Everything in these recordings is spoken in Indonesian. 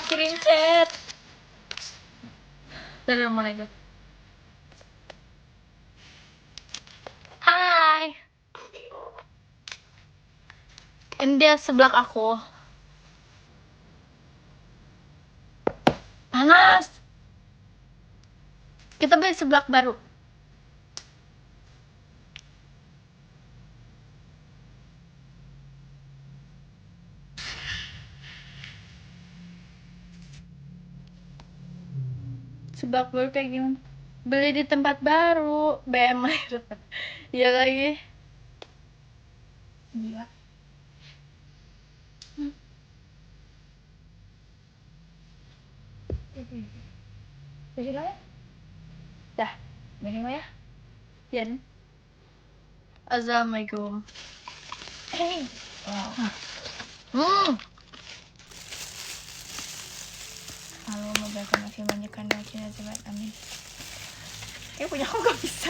kirim chat. Udah mulai guys. Hai. Ini dia sebelah aku. Panas. Kita beli sebelah baru. Seblak baru kayak gimana? Beli di tempat baru, BM aja. Iya lagi. Iya. Beli ya? Dah, beli ya? Yan. Assalamualaikum. Wow. Halo, memberikan masih manjakan dan Zabat, amin. Punya aku gak bisa.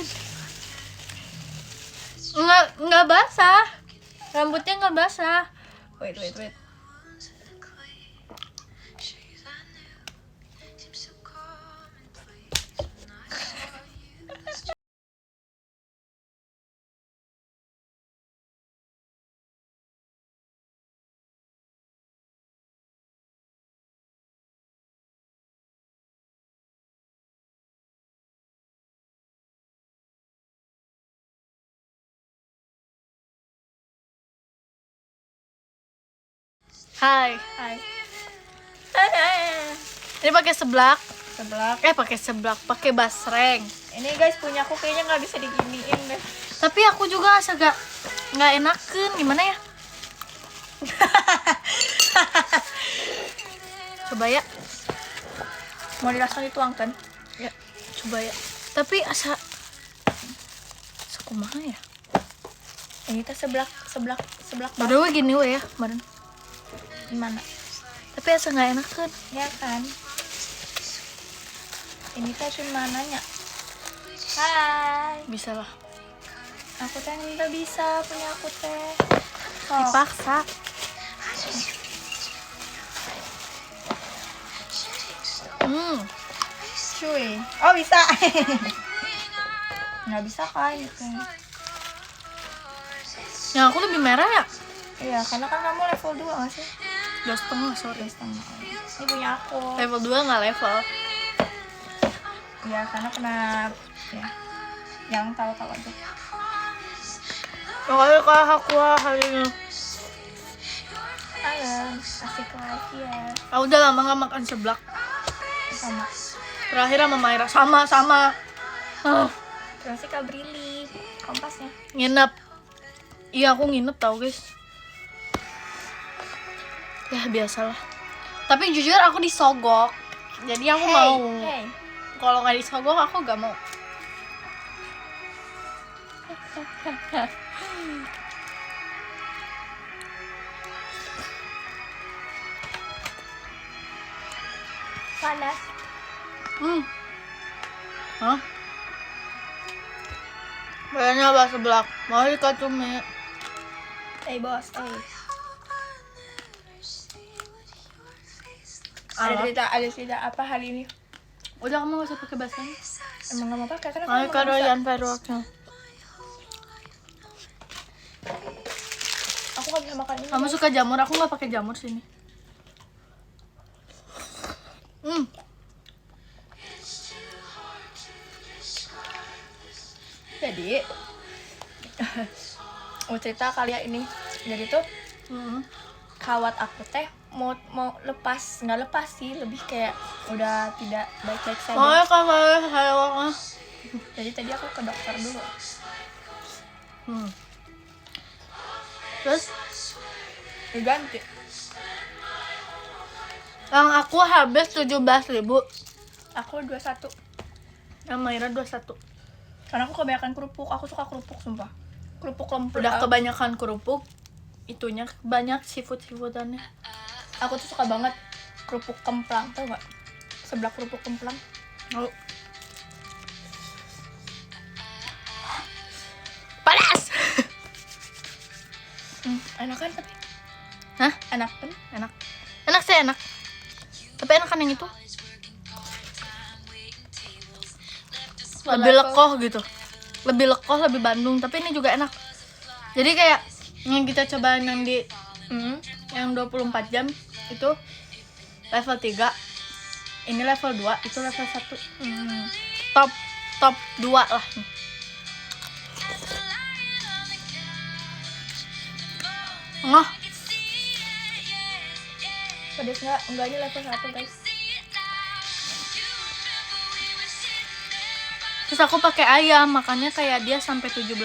Nggak basah. Rambutnya nggak basah. Wait. Hai. Ini pakai seblak. Pakai basreng. Ini guys punya aku kayaknya nggak bisa diginiin deh. Tapi aku juga agak nggak enakan, gimana ya? Coba ya. Mau langsung dituangkan? Ya, coba ya. Tapi asa kumaha ya? Ini teh seblak. Baru gini we ya, kemarin. Gimana? Tapi asa nggak enakan. Ya kan? Ini teh cuma nanya. Hai. Bisa lah. Aku teh nggak bisa punya aku teh. Dipaksa. Cuy. Oh bisa. Nggak bisa kan gitu. Yang aku lebih merah ya? Iya, karena kan kamu level 2 nggak sih? 2,5, sorry. Ini punya aku. Level 2 nggak level. Iya, karena kena ya. Yang tahu-tahu aja. Makanya kalau aku hari ini. Asik lagi ya. Udah lama nggak makan seblak. Sama. Terakhir sama Maira sama. Terus sih Kak Brili, kompasnya. Nginep. Iya, aku nginep tau guys. Ya biasalah. Tapi jujur aku disogok. Jadi aku mau. Kalau nggak disogok aku gak mau. Panas. Hah? Kayaknya apa seblak? Mau ikat cumi. Bos, Ada cerita apa hari ini? Udah, kamu gak usah pakai bahasa ini. Emang gak mau pakai karena Mau ikat doyan fireworksnya. aku gak bisa makan ini. Kamu suka jamur? Aku gak pakai jamur sini. Jadi mau cerita kali ya ini. Jadi tuh kawat aku teh mau nggak lepas sih, lebih kayak udah tidak baik-baik saja. Mau ikat fireworksnya. Jadi tadi aku ke dokter dulu. Terus Diganti. yang aku habis 17.000. Aku 21. Yang Maira 21. Karena aku kebanyakan kerupuk. Aku suka kerupuk sumpah. Kerupuk lempar. Udah kebanyakan kerupuk, itunya banyak seafood-seafoodannya. Aku tuh suka banget kerupuk kemplang, tau gak? Seblak kerupuk kemplang. Oh. Panas. Enak kan tapi? Hah? Enak kan? Enak sih enak. Tapi enakan yang itu. Lebih lekoh gitu. Lebih lekoh, lebih Bandung. Tapi ini juga enak. Jadi kayak yang kita coba yang di yang 24 jam itu level 3. Ini level 2, itu level 1. Top 2 lah. Pedes nggak? Enggak, ini level 1 guys. Terus aku pakai ayam, makanya kayak dia sampai 17.000.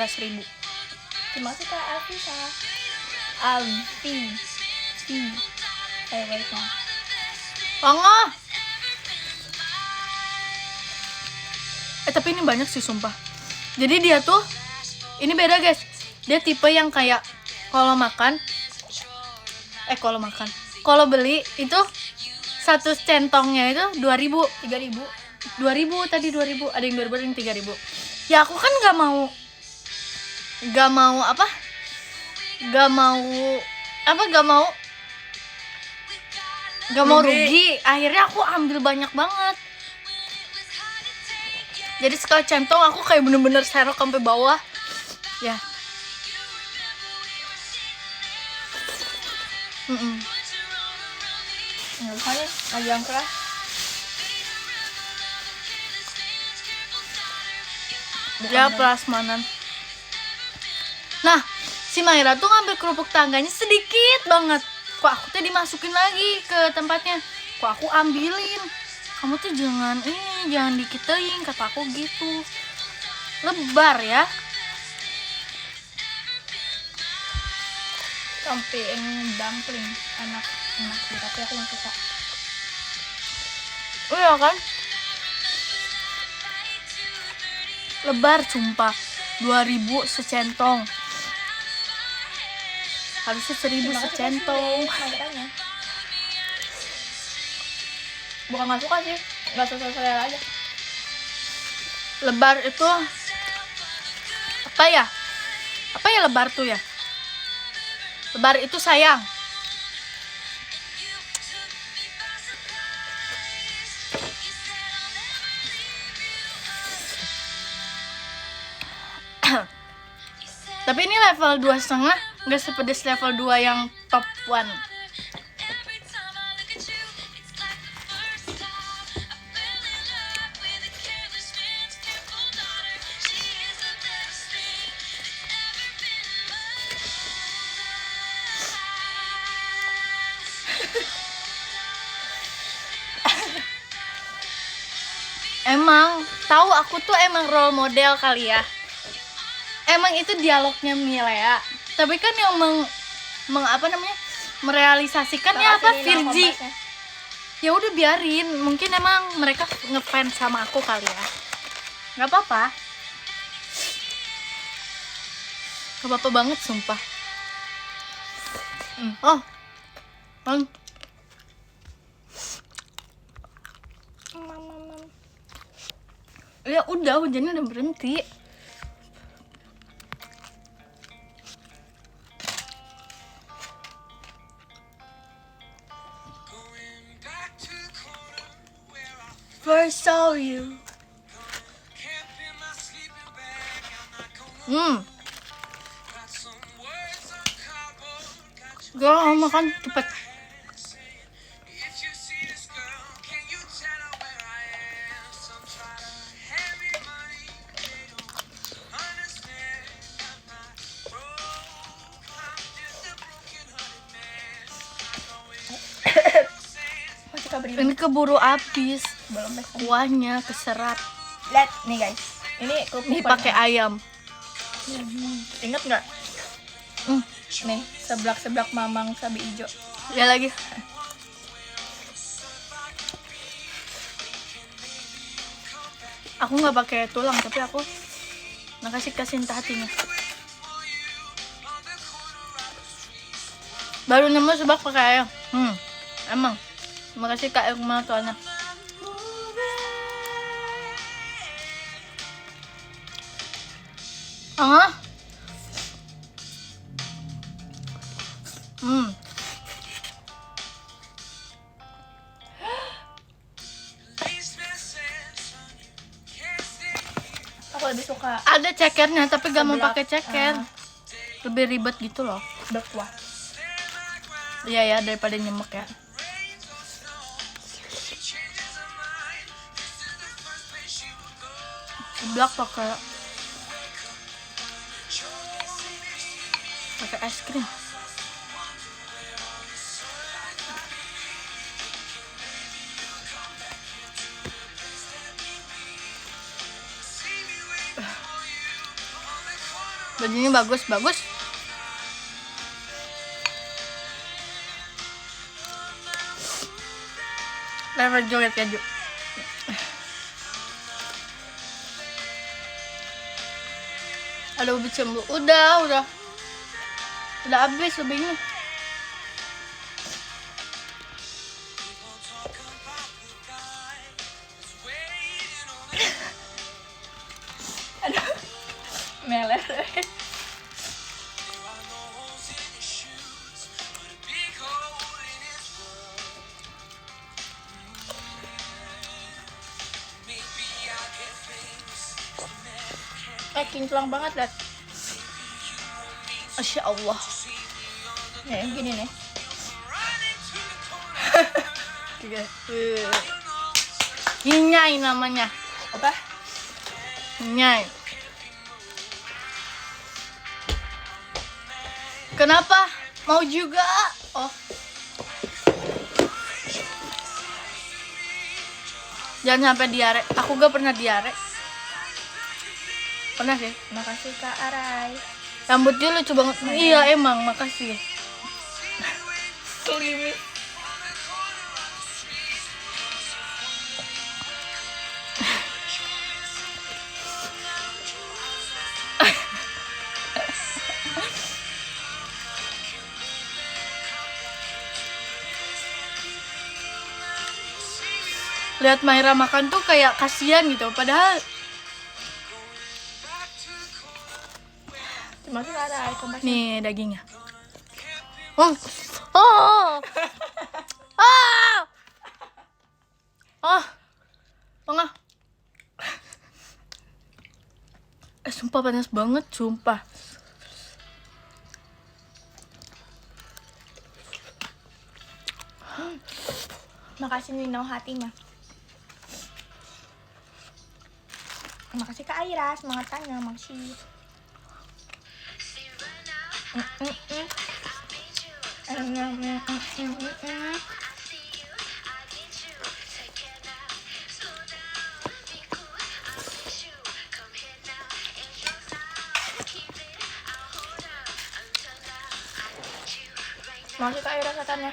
Terima kasih Kak Alvisa. Alvi. Kayak baiknya. Tapi ini banyak sih sumpah. Jadi dia tuh ini beda guys. Dia tipe yang kayak kalau beli itu satu centongnya itu 2.000, 3.000. 2.000 tadi 2.000, ada yang 2.000, ada yang 3.000. Ya aku kan nggak mau rugi. Akhirnya aku ambil banyak banget. Jadi sekali centong aku kayak bener-bener serok sampai bawah. Ya. Nggak bisa nih, lagi yang keras. Ya prasmanan. Nah, si Maira tuh ngambil kerupuk tangganya sedikit banget. Kok aku tuh dimasukin lagi ke tempatnya. Kok aku ambilin. Kamu tuh jangan dikitein, kata aku gitu. Lebar ya. Sampai dumpling enak sih, tapi aku nggak suka. Iya kan? Lebar sumpah. 2.000 secentong. Harusnya 1.000 secentong. Bukan nggak suka sih, nggak sesuai selera aja. Lebar itu apa ya lebar tuh ya? Lebar itu sayang. Tapi ini level 2,5, nggak sepedes level 2 yang top 1. Emang tahu aku tuh emang role model kali ya. Emang itu dialognya Milea. Tapi kan yang merealisasikannya apa Virgi. Ya udah biarin, mungkin emang mereka ngefans sama aku kali ya. Nggak apa-apa. Nggak apa-apa banget sumpah. Ya udah, hujannya udah berhenti. First saw you. Gak makan cepet. Ini keburu habis. Belum deh. Kuahnya keserap. Lihat nih guys. Ini Ini pakai ayam. Ingat nggak? Nih seblak mamang sabi ijo. Ya lagi. Aku nggak pakai tulang, tapi aku kasih entah hatinya. Baru nemu seblak pakai ayam. Emang. Terima kasih Kak Irma soalnya. lebih suka Ada cekernya tapi gak mau seblak. pakai ceker. Lebih ribet gitu loh. berkuah. Iya ya, daripada nyemek ya. Seblak pakai es krim. Bajunya bagus. Level joget keju. Ada ubi cembu. Udah habis ubinya. Meler. Kinclong banget, Dat. Masya Allah. Ya, gini nih. Hinyai namanya. Apa? Hinyai. Kenapa? Mau juga? Oh. Jangan sampai diare. Aku gak pernah diare. Pernah sih. Makasih Kak Arai. Rambutnya lucu banget. Iya emang, makasih. Klimis. Lihat Maira makan tuh kayak kasihan gitu. Padahal Masih ada ikan basah. nih dagingnya. Oh. Oh. Ah. Oh. Tengah. Sumpah panas banget, sumpah. Makasih Nino hatinya. Makasih Kak Aira, semangatannya, makasih. Makasih Kak Aira satannya.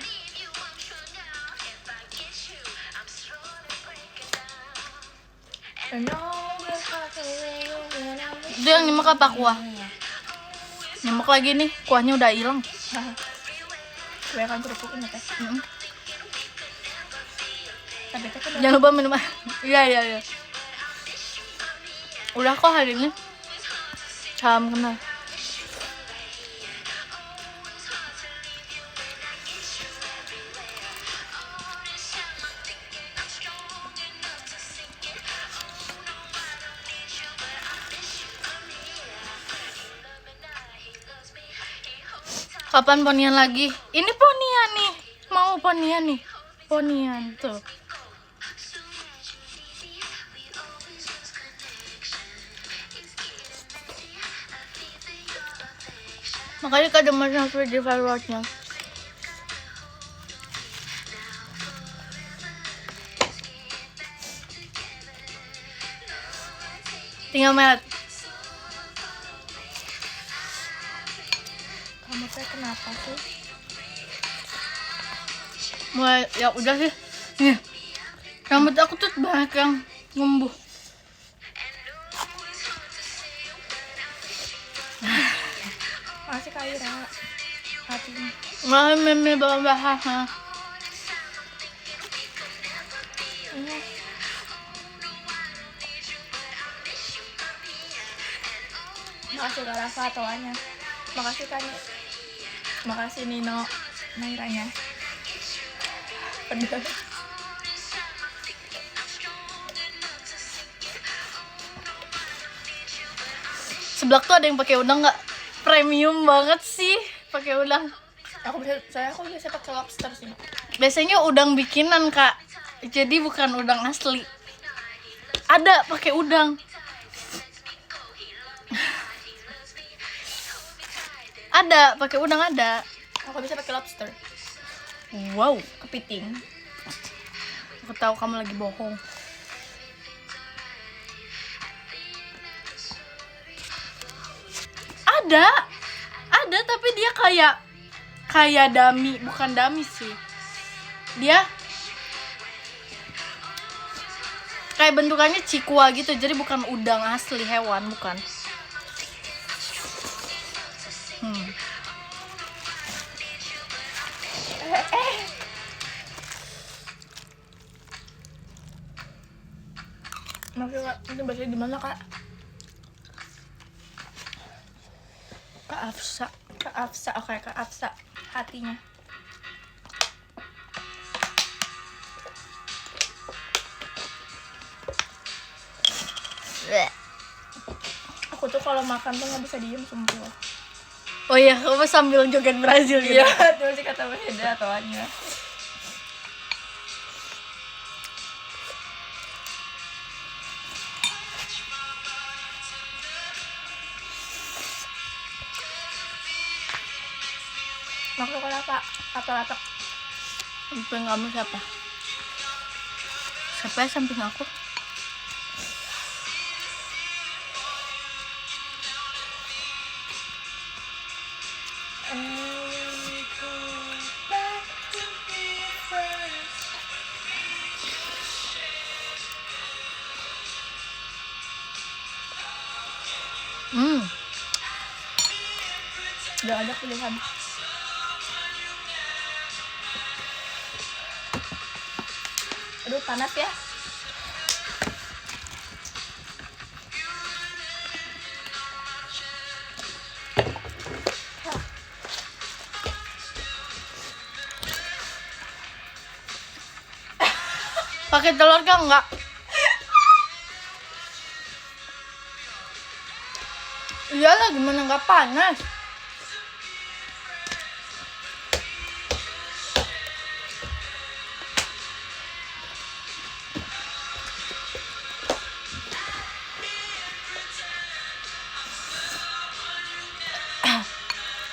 Dia yang nyemek apa kuah? Nyemek lagi nih, kuahnya udah hilang. Kebanyakan kerupuk ini teh. Tapi teh kan Jangan lupa minum air. Iya. Udah kok hari ini. Salam kenal. Kapan ponian lagi? Ini ponian nih. Mau ponian nih. Ponian tuh. Makanya kadang masih harus di fireworknya. Tinggal melet. kamu teh kenapa sih? Mulai ya udah sih. Nih. Rambut aku tuh banyak yang numbuh. Makasih Kak Ira. Hatinya. Wah, meme bawa-bawa. Makasih Kak Rafa toanya. Makasih Kak Ni. Makasih Nino Nairanya. Pedas. seblak tuh ada yang pakai udang nggak? Premium banget sih pakai udang. Aku biasa pakai lobster sih. Biasanya udang bikinan kak, jadi bukan udang asli. Ada pakai udang. Ada pakai udang ada. Aku bisa pakai lobster. Wow, Kepiting. aku tahu kamu lagi bohong. Ada tapi dia kayak dummy, bukan dummy sih. Dia kayak bentukannya cikua gitu, jadi bukan udang asli hewan, bukan. Maksudnya itu bahasa di mana kak? Kak Afsa. Kak Afsa, oke Kak Afsa hatinya. Aku tuh kalau makan tuh nggak bisa diem sumpah. Oh iya, kamu sambil joget Brazil gitu. Iya, tuh sih kata beda tuanya. Maksud apa? Apa? Samping kamu siapa? Siapa ya samping aku? Udah ada pilihan. Aduh panas ya. Pakai telur kan enggak? Iyalah, gimana nggak panas?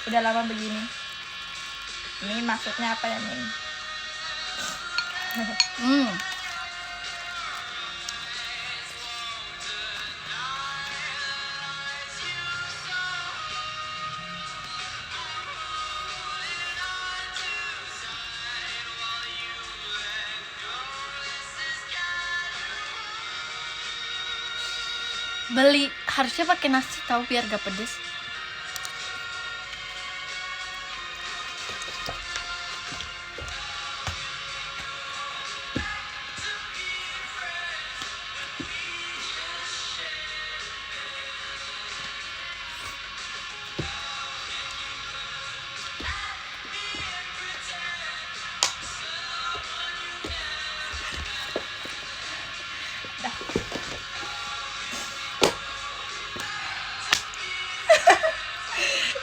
Udah lama begini. Ini maksudnya apa ya Min? Beli harusnya pakai nasi tahu biar gak pedes.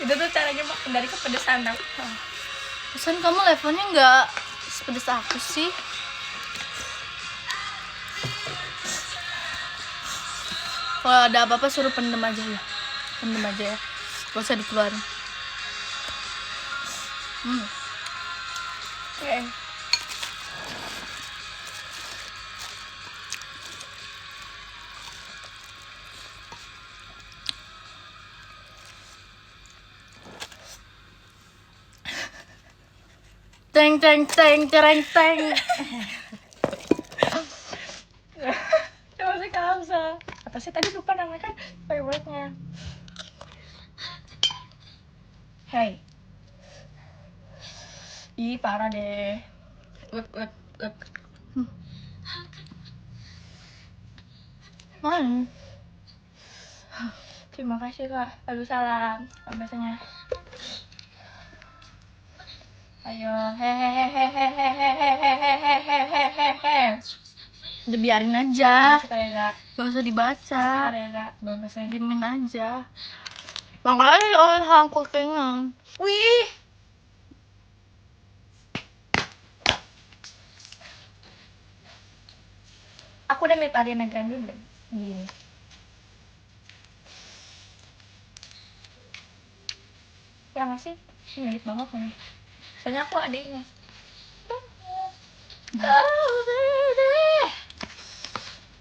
Itu tuh caranya menghindari kepedesan tau. Pesan kamu levelnya nggak sepedes aku sih. Kalau ada apa-apa suruh pendem aja ya. Pendem aja ya. Gak usah dikeluarin. Oke. Teng teng teng tereng teng. Coba sih Kamsa. Apa sih tadi lupa namanya kan favorite-nya. Hey. Ih parah deh. Up. Mana? Terima kasih Kak. Lalu salam. Biasanya. Ayo hehehehehehehehehehehehe. Udah biarin aja, Kayak gak usah dibaca, gak bagusnya. diemin aja. Makanya orang hangkut kengang. Wih, aku udah mirip Ariana Grande deh. Gini. Ya nggak sih? Mirip banget nih. Soalnya aku adiknya.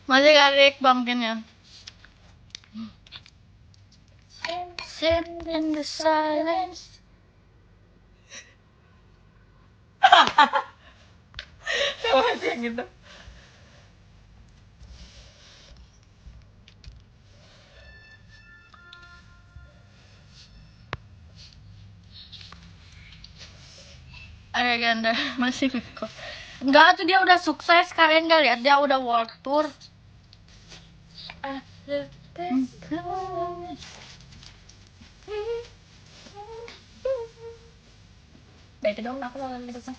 Masih garik bangkinnya. Sit in the silence. Sama aja gitu. Agak masih kok. Enggak tuh dia udah sukses, kalian gak lihat dia udah world tour. Beda dong, aku mau ngeliat itu.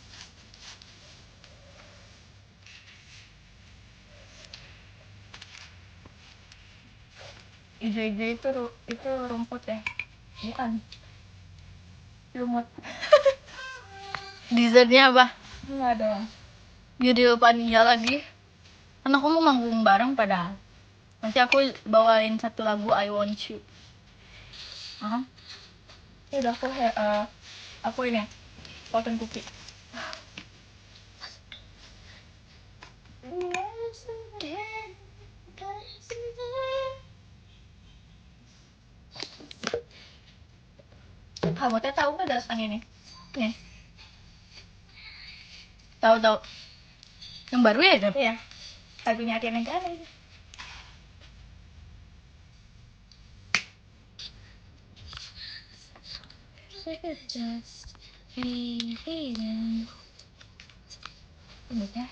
Ide-ide itu rumput ya? Bukan. Lumut. Dessertnya apa? Enggak dong. Jadi lupa dia lagi. Karena aku mau manggung bareng padahal. Nanti aku bawain satu lagu I Want You. Ya udah aku ini ya, potong kupi. Kamu teh tahu nggak datang ini? Nih, Tahu. Yang baru ya itu? iya. Lagunya Ariana Grande. Rambutnya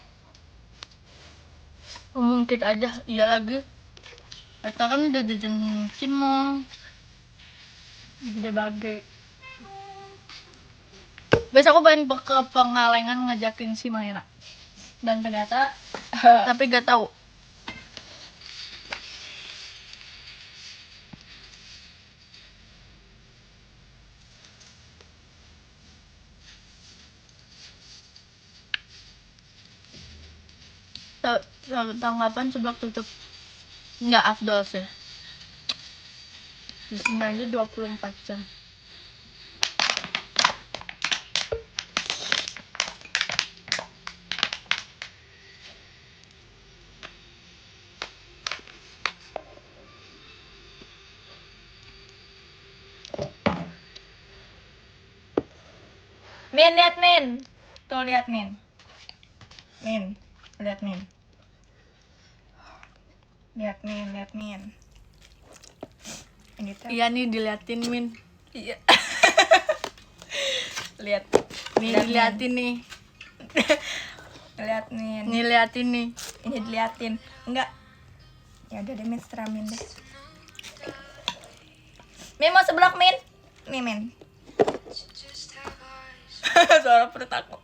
Mungkin aja iya lagi. Kita kan udah dijencin mau. Gede bagai. Besok aku pengen ke Pengalengan ngajakin si Maira. dan ternyata Tapi gak tahu. Tanggapan sebelum tutup nggak afdol sih. Di sini aja 24 jam. Min, lihat Min. Tuh lihat Min. Min, lihat Min. Lihat Min. Ini tuh. Iya nih diliatin Min. Iya. Lihat. Nih Lihat, diliatin nih. Lihat Min. Nih liatin nih. Ini diliatin. Enggak. Ya udah deh Min, seterah Min deh. Min mau seblak Min. Nih Min. Suara perut aku.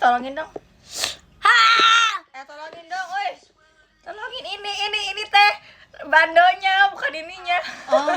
Tolongin dong. Tolongin dong, woi. Tolongin ini teh bandonya, bukan ininya. Oh.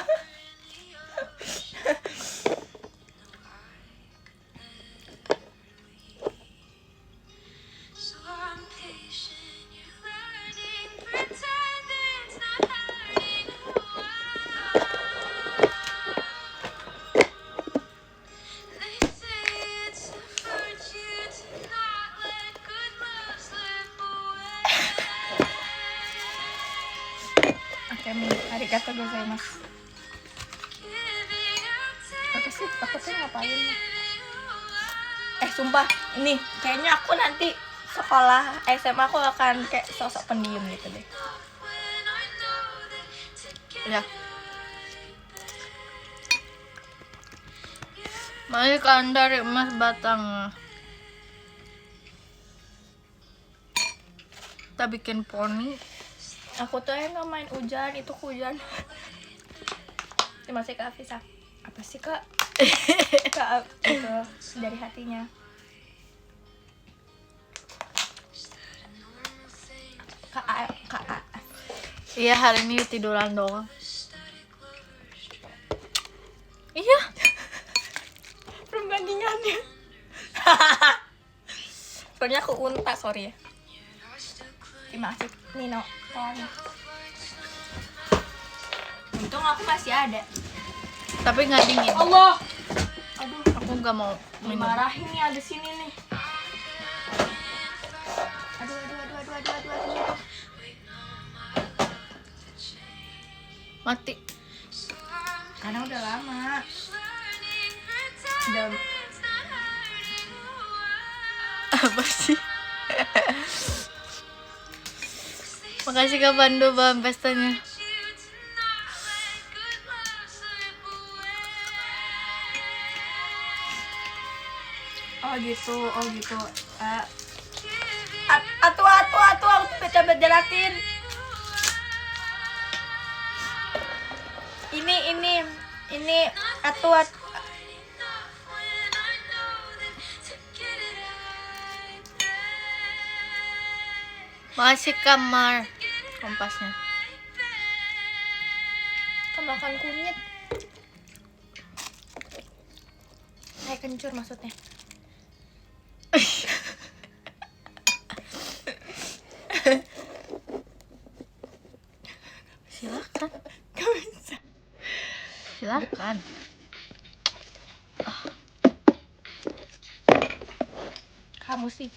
Oke, Min. Arigatou gozaimasu. Aku sih ngapain? Sumpah, ini kayaknya aku nanti sekolah SMA aku akan kayak sosok pendiam gitu deh. Ya. Masih kan dari emas batang. Kita bikin poni. Aku tuh nggak main hujan, itu hujan. Masih Kak Afisa. Apa sih Kak? Kak itu dari hatinya. Kak A. Iya, hari ini tiduran doang. Iya. Perbandingannya. Soalnya aku unta, sorry ya. Terima kasih Nino. Untung aku masih ada. Tapi nggak dingin. Allah. Aduh, Aku nggak mau minum. dimarahin nih ada sini nih. Aduh. Mati. Karena udah lama. Udah Apa sih? Makasih Kak Pandu bahan pestanya. oh gitu. Atuh, aku coba jelasin. Ini atuh. Makasih kamar kompasnya. Kemakan kunyit. Kayak kencur maksudnya. Silakan. Gak bisa. Silakan. Kamu sih.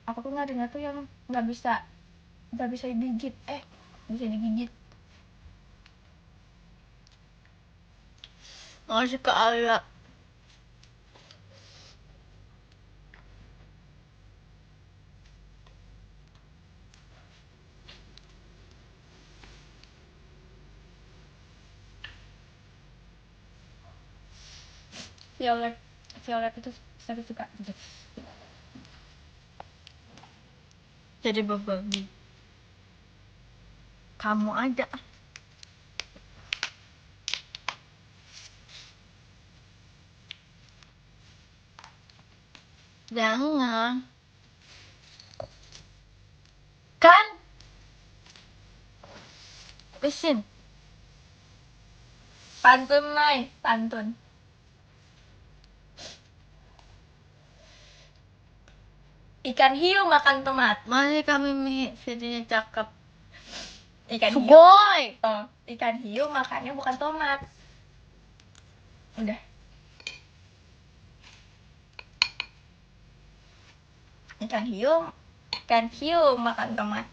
Aku tuh dengar tuh yang nggak bisa digigit. Bisa digigit. Makasih Kak Alia. Violet itu saya suka. Jadi bebabi. Kamu aja. Jangan. Kan? Pisin. Pantun. Ikan hiu makan tomat. Masih kami videonya cakep. Ikan hiu. Sugoi. Ikan hiu makannya bukan tomat. Udah. Ikan hiu makan tomat.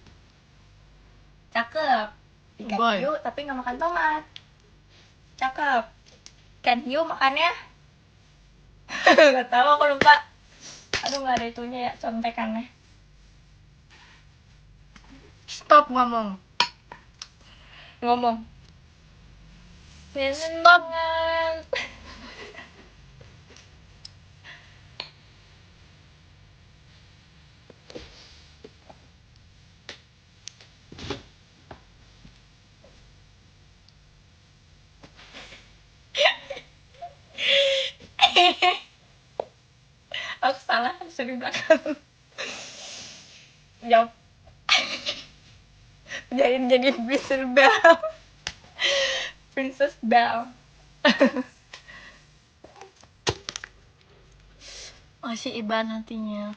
Cakep. Ikan Boy. hiu tapi nggak makan tomat. Cakep. Ikan hiu makannya nggak tahu, aku lupa. Aduh, nggak ada itunya ya contekannya. Stop ngomong. Stop. Aku salah, suruh belakang. Jawab. jadi Princess Belle. Masih Iban nantinya.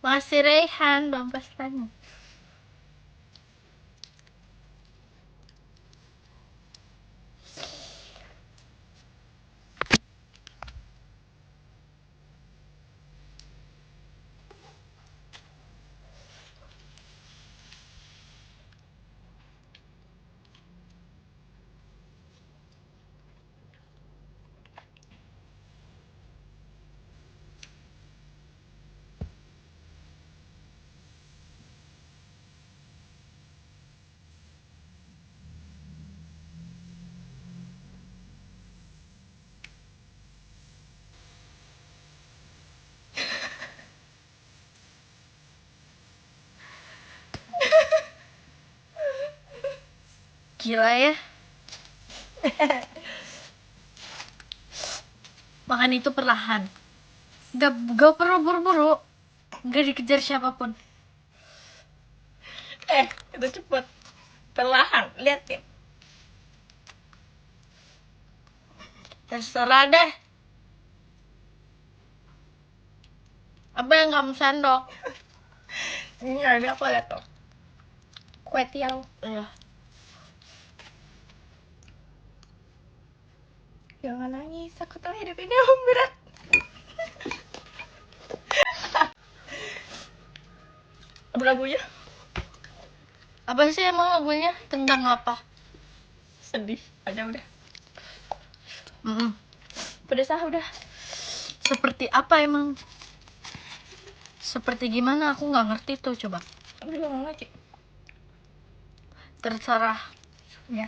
Masih Raihan bang pestanya. Gila ya. Makan itu perlahan. Gak perlu buru-buru. Gak dikejar siapapun. Itu cepet. Perlahan, lihat ya. Terserah deh. Apa yang kamu sendok? Ini ada apa lihat tuh? Kue tiaw. Iya. Jangan nangis, aku tahu hidup ini emang berat. Lagunya Apa sih emang lagunya? Tentang apa? sedih aja udah. Pedes udah. Seperti apa emang? Seperti gimana? Aku nggak ngerti tuh, coba. Aku juga nggak ngerti. Terserah. Ya.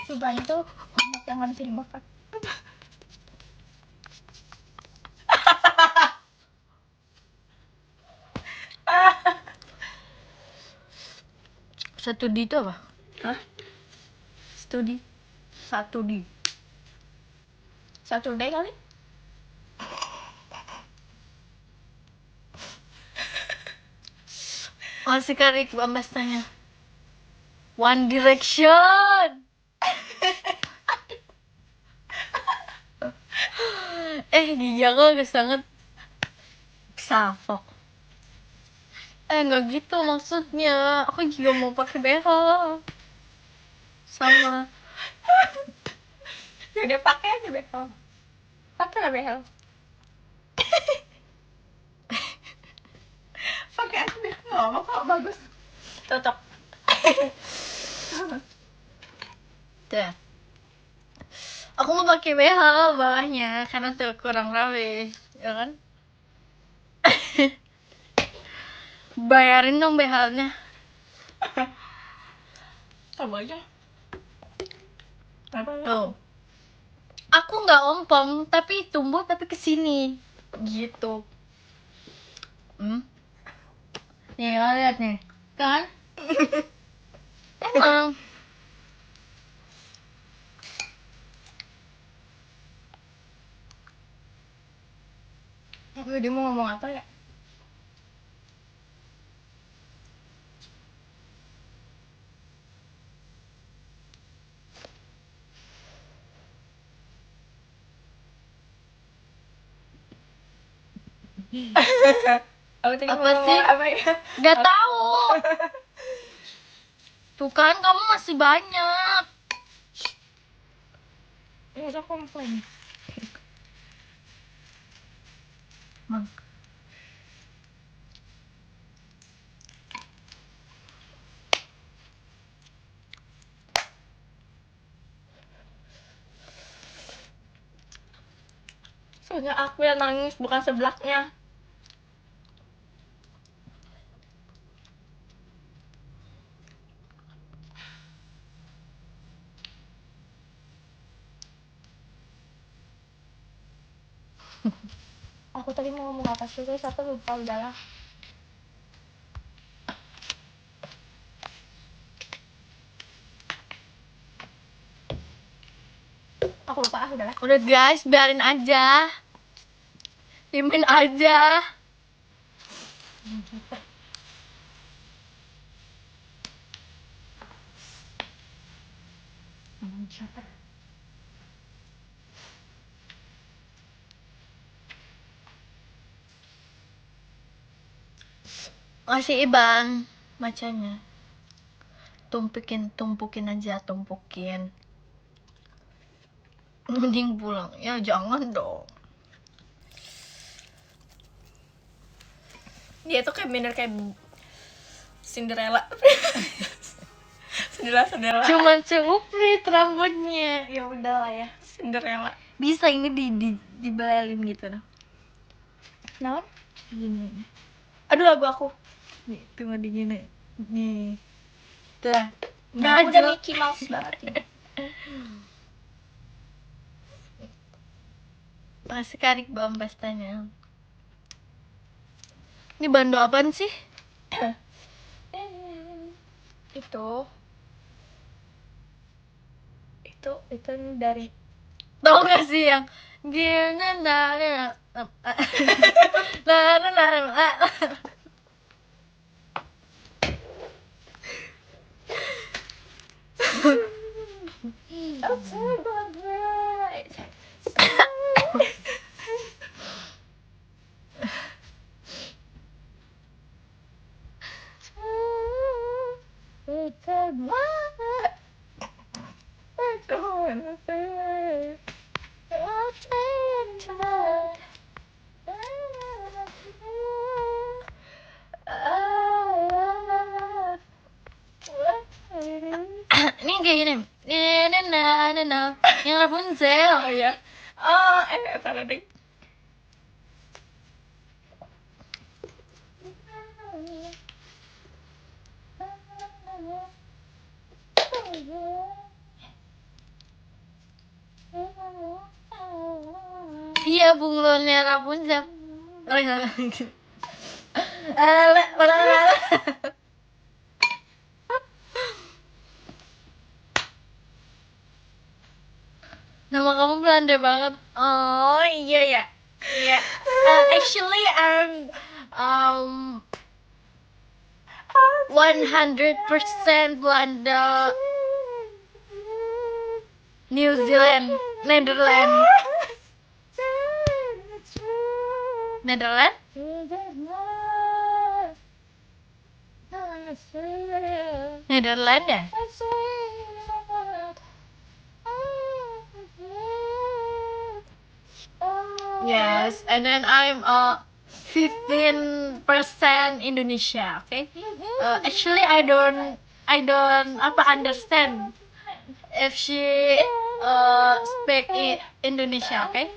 Coba itu banyak yang nggak bisa dimakan. Satu di itu apa? Hah? Studi. Satu di. Satu day kali? Masih Karik Bambas tanya. One Direction. Gigi aku agak sangat salfok. Nggak gitu maksudnya. Aku juga mau pakai BH. Sama. Ya udah pakai aja behel. Pakai lah behel. Pakai aja behel. Nggak apa kok, bagus. Cocok. Tuh. Aku mau pakai BH bawahnya karena tuh kurang rapi, ya kan? Bayarin dong BH-nya. Sama aja. Apa? Tuh. Aku nggak ompong, tapi tumbuh tapi kesini. Gitu. Nih, kalian lihat nih. Kan? Emang. Dia mau ngomong apa ya? Aku tadi Apa mau ngomong sih? apa ya? Gak tahu. Tuh kan, kamu masih banyak. Ini aku komplain. Mang. Soalnya aku yang nangis, bukan sebelahnya. Aku tadi mau ngomong apa sih guys, aku lupa udahlah. Aku lupa udahlah. Udah guys, biarin aja. Diemin aja. Masih Ibang macanya. Tumpukin aja, tumpukin. Mending pulang. Ya jangan dong. Dia tuh kayak bener kayak Cinderella. Cinderella. Cuman seuprit rambutnya. Ya udah lah ya, Cinderella. Bisa ini dibelelin gitu dong. Naon? Gini. Aduh, lagu aku. Nih, tunggu di gini. Nih. Tuh. Nah, udah Mickey Mouse banget ini. Masih Karik Bambas tanya. Ini bando apaan sih? Itu Itu dari Tau gak sih yang gimana ini kayak gini yang Rapunzel. oh ya salah deh. Iya, bunglonnya Rapunzel. Oh iya. Nama kamu Belanda banget. Oh iya ya. Iya. Actually I'm 100% Belanda. New Zealand, Netherlands. Netherlands? Netherlands ya? Yes, and then I'm 15% Indonesia, okay? Actually I don't understand if she speak Indonesia, okay?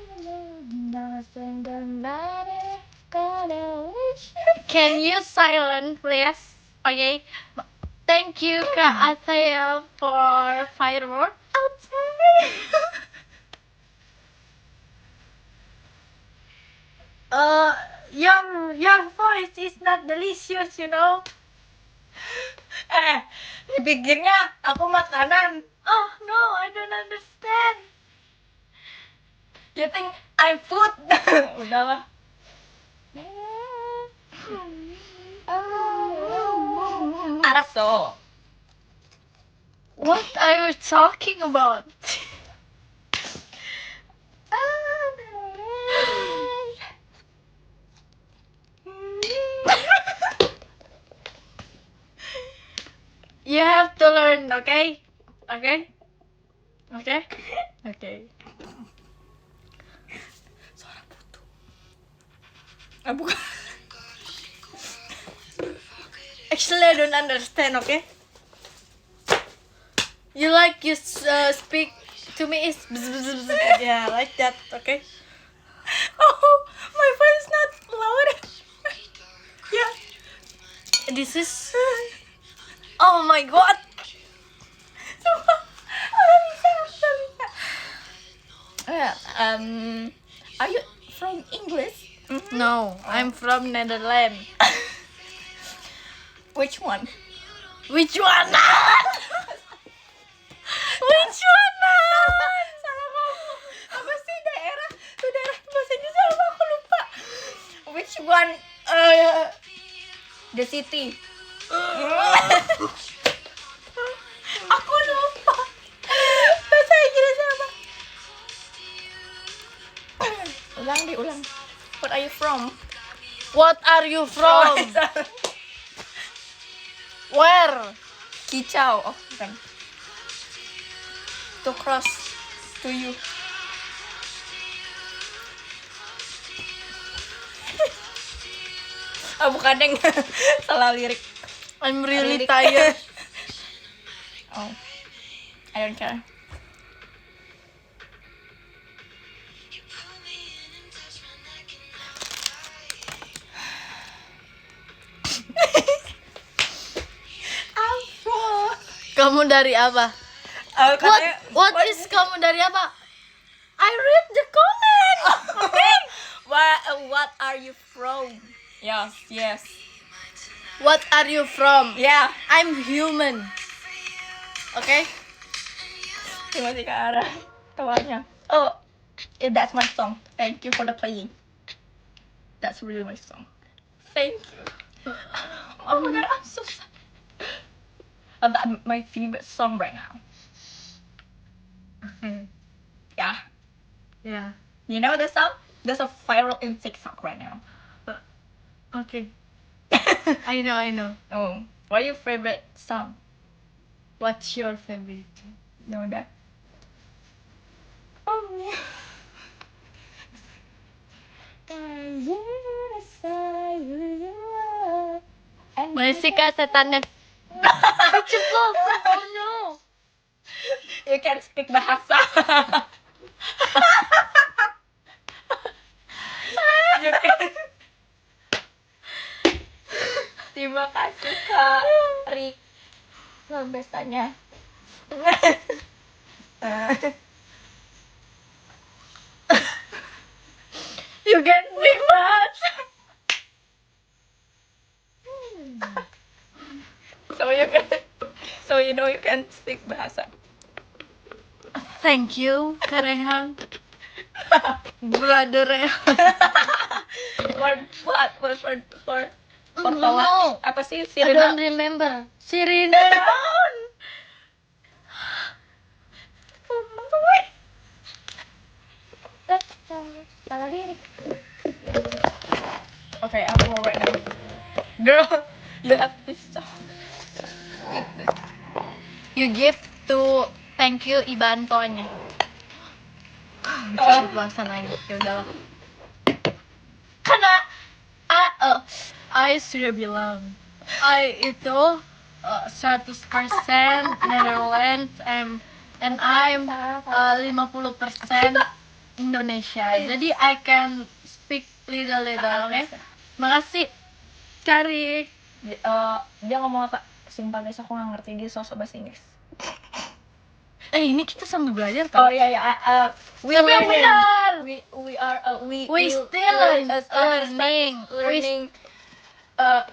Can you silent please? Okay. Thank you Kak Ataya for firework. Your voice is not delicious, you know. Dipikirnya aku makanan. Oh no, I don't understand. You think I'm food? Udahlah. Araso. What are you talking about? You have to learn, okay? Okay? Okay? Okay. Suara putu. Bukan. Actually, I don't understand, okay? You like you speak to me is bzz, bzz, bzz. Yeah, like that, okay? Oh, my voice is not loud. Yeah. This is. Oh my god. Sumpah. Nggak bisa. Are you from English? No, I'm from Netherlands. Which one? Which one? Which one? Salah kamu. Apa sih daerah? Tuh daerah bahasa Inggris apa aku lupa. Which one? The city. Aku lupa. Bahasa Inggris apa? Ulang. What are you from? What are you from? Where? Kicau. Oh, bukan. To cross to you. Bukan yang salah lirik. I'm really Lirik. tired. Oh, I don't care. Kamu dari apa? What is kamu dari apa? I read the comment. Okay. What are you from? Yes. What are you from? Yeah. I'm human. Okay? Terima kasih Kak Ara. Tawanya. Oh, yeah, that's my song. Thank you for the playing. That's really my song. Thank you. Oh my god, I'm so sad. That's my favorite song right now. Yeah. Yeah. You know the song? There's a viral in TikTok right now. Okay. I know. Oh, what are your favorite song? What's your favorite? Know that? Oh. Masih kah setannya? Ceplok. Oh no. You can speak bahasa. You can- Terima kasih Kak Rik. Luar biasanya. You can speak bahasa. So you know you can speak bahasa. Thank you, Kak Rehan. Brother Rehan. For No. apa sih I don't Sirina? remember. Sirina. Okay, I'm more right now. Girl, you have this song. You give to thank you Ibantonya. Bahasa lagi. Ya udahlah. Karena I sudah bilang I itu 100% Netherlands and I'm 50% Indonesia. Jadi I can speak little, okay? Makasih Kari. Dia ngomong apa? Sumpah guys, aku nggak ngerti, dia sosok bahasa Inggris. Ini kita sambil belajar Oh kan? iya ya, we Sambil learning. belajar. We still learning.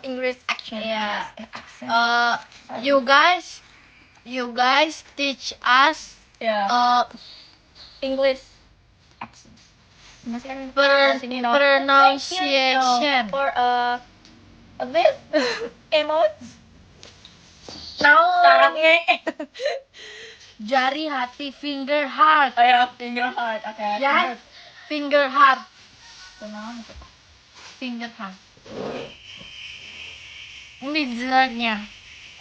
English accent. Yeah. Accent. You guys teach us Yeah. English accent. Masih ada pronunciation. For a bit emotes. Sarangnya. Jari, hati, finger, heart. Oh ya, finger heart. Okay. Ya, finger, heart. Tenang. Finger, heart. Ini dessertnya.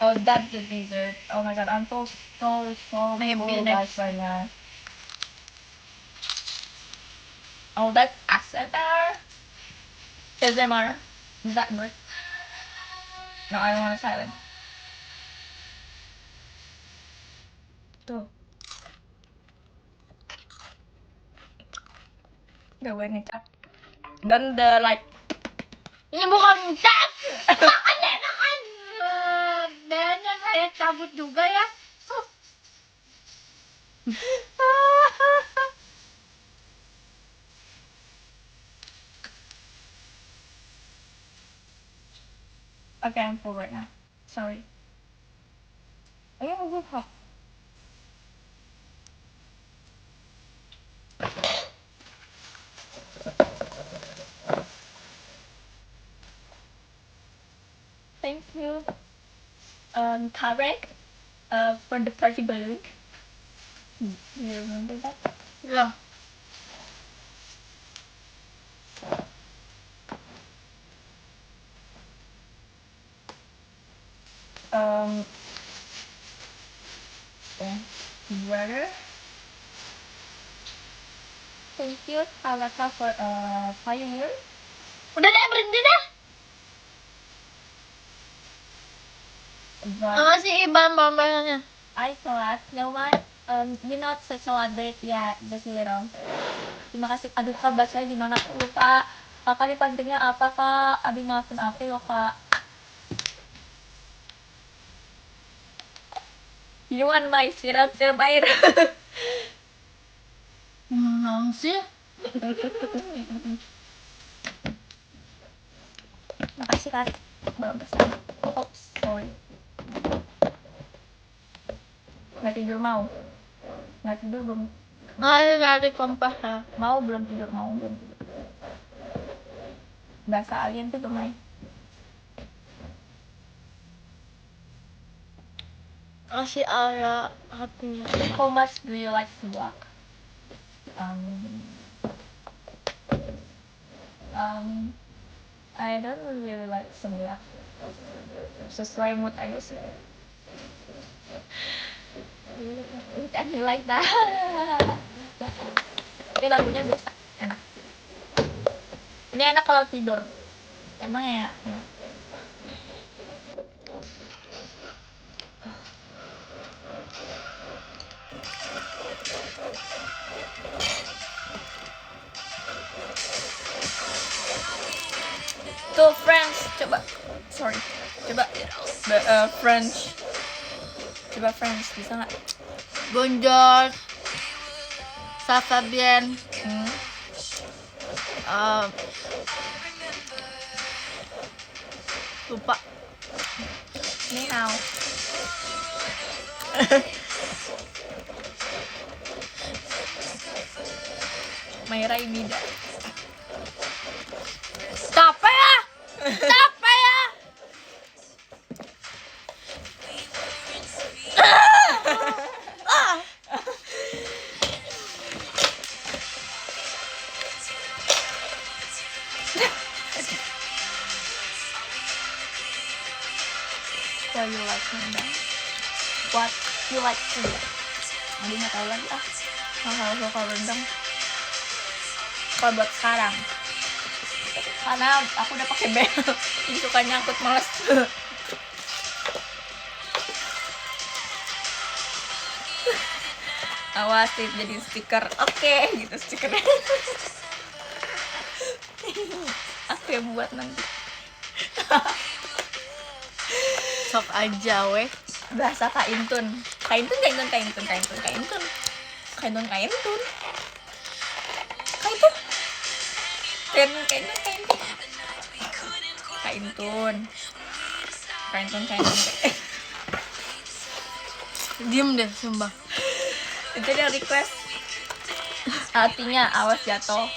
Oh, that's the dessert. Oh my god, I'm so Maybe full next. guys right now. Oh, that's ASMR. ASMR. Is that good? No, I want to silent. Tuh. Gak boleh ngecap. Dan the like. Ini bukan cap. Kayaknya saya cabut juga ya. Okay, I'm full right now. Sorry. Ayo, gue hap. Thank you, Tarek, for the party balloon. You remember that? Ya. Brother. Thank you, Alaka, for pioneer. Udah deh, berhenti dah. But Makasih Iban bambangnya. I thought, no one, you're not such a elaborate, yeah, just a little. Terima kasih, aduh kak, bahasanya gimana, aku lupa. Kakak ini pentingnya apa kak? Abi maafin aku ya kak. You want my sirup air? Sih? Makasih kak. Bagus. Oh, sorry. Nggak tidur mau. Nggak tidur belum? Narik kompas ha. Mau belum tidur? Mau belum tidur? Bahasa alien tuh gemai. Masih ada hatinya. How much do you like to walk? I don't really like sebelah. Sesuai mood aja sih. I like that. Ini lagunya biasa, enak. Ini enak kalau tidur. Emang ya. Tuh French, coba. Sorry, coba. French. Coba French, bisa nggak? Bonjour. Ça va bien. Lupa. Ni hao. Mayra Imida. Capek ya? Capek ya? Why you like rendang? What you like rendang? Nanti nggak tahu lagi ah. Hal-hal suka rendang. Kalau buat sekarang, karena aku udah pakai bel, jadi suka nyangkut males. Awas jadi stiker, oke, gitu stikernya. Aku yang buat nanti. Sok aja weh. Bahasa kaintun. Kaintun. Diem deh sumpah. Itu dia request. Artinya awas jatuh.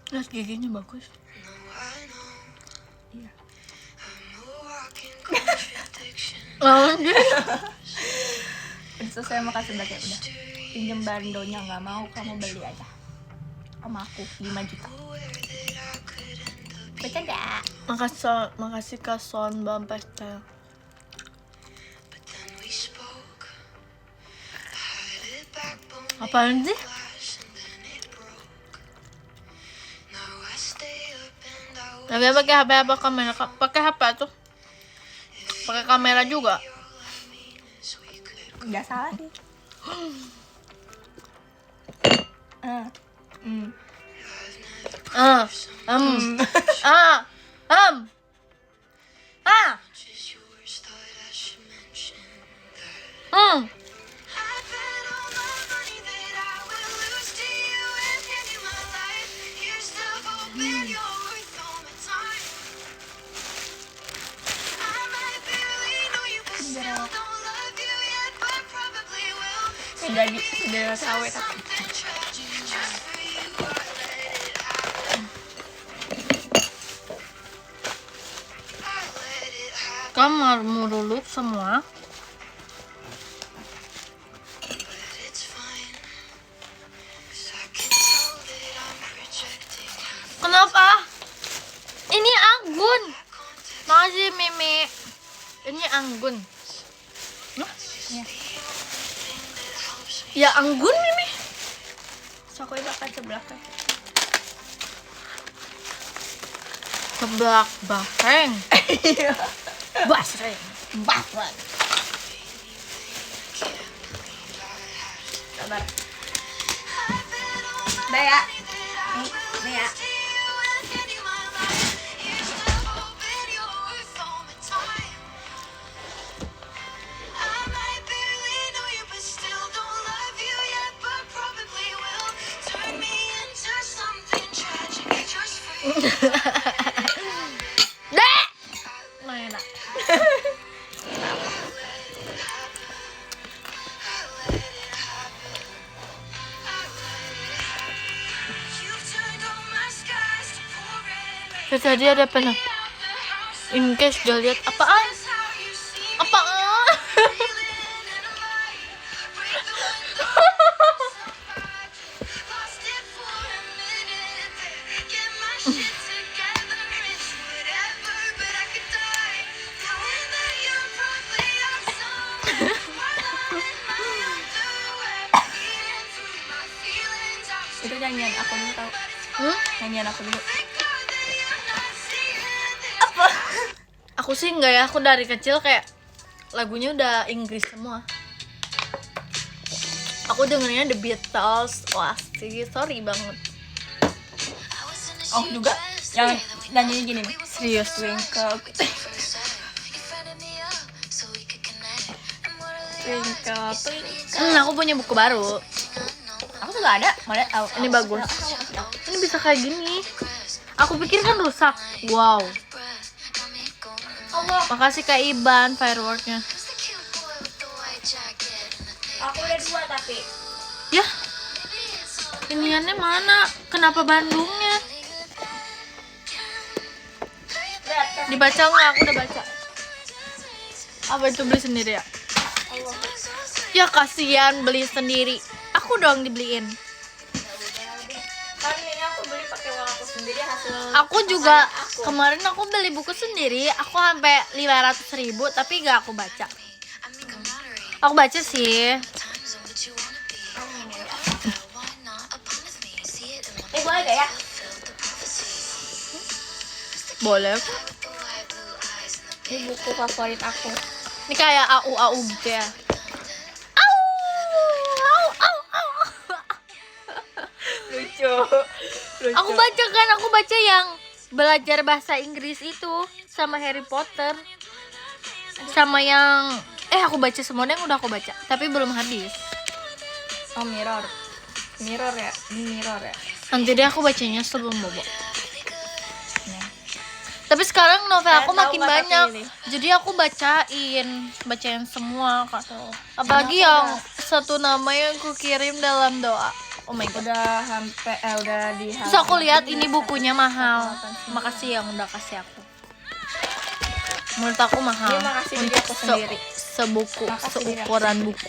Lihat giginya bagus. Iya. Anjir. Udah selesai makasih banyak udah. Pinjem bandonya nggak mau, kamu beli aja. Sama aku 5 juta. Bercanda. Makasih Kak Son Bang Pastel. Apaan sih? Lagi pakai HP apa kamera? Pakai HP tuh. Pakai kamera juga. Nggak salah sih. Sudah sawe tapi Kamar murulut semua. Kenapa? Ini anggun. Makasih Mimi. Ini anggun. ya. Ya anggun ini. So aku bakal sebelah kan. Seblak basreng. Iya. Basreng. Basreng. Sabar. Udah ya. Nih ya. Dek. Nah, enak. Tadi ada apa nih? In case udah lihat apaan? Apaan? Itu nyanyian aku dulu tau. Nyanyian aku dulu. Aku sih enggak ya, aku dari kecil kayak lagunya udah Inggris semua. Aku dengerinnya The Beatles, Oasis, sorry banget. Oh juga yang nyanyinya gini nih. Serius. Twinkle Twinkle Twinkle. Aku punya buku baru. Aku juga ada. Mana? Ini bagus. Ini bisa kayak gini. Aku pikir kan rusak. Wow. Allah. Makasih Kak Iban fireworknya. Aku udah 2 tapi. Ya. Iniannya mana? Kenapa Bandungnya? Dibaca nggak? Aku udah baca. Apa itu beli sendiri ya? Allah. Ya kasihan beli sendiri. Aku dong dibeliin. Kan ini aku beli pakai uang aku sendiri hasil. Aku juga aku. kemarin aku beli buku sendiri. Aku sampai 500.000 tapi nggak aku baca. Aku baca sih. Boleh gak ya? Boleh. Ini buku favorit aku. Ini kayak AU gitu ya. Au, au, au, au. Lucu. Aku baca yang belajar bahasa Inggris itu sama Harry Potter. Sama yang aku baca semuanya yang udah aku baca, tapi belum habis. Oh, Mirror ya, ini Mirror ya. Nanti deh aku bacanya sebelum bobo. Tapi sekarang novel aku Tahu makin nggak banyak, tapi ini? jadi aku bacain semua Kak. Tuh. Apalagi Aku yang udah- satu nama yang aku kirim dalam doa. Oh my god. Udah sampai udah di. Terus aku lihat ini bukunya mahal. Makasih yang udah kasih aku. Menurut aku mahal. Iya, makasih diri untuk aku sendiri. sebuku, Makasih diri aku seukuran buku.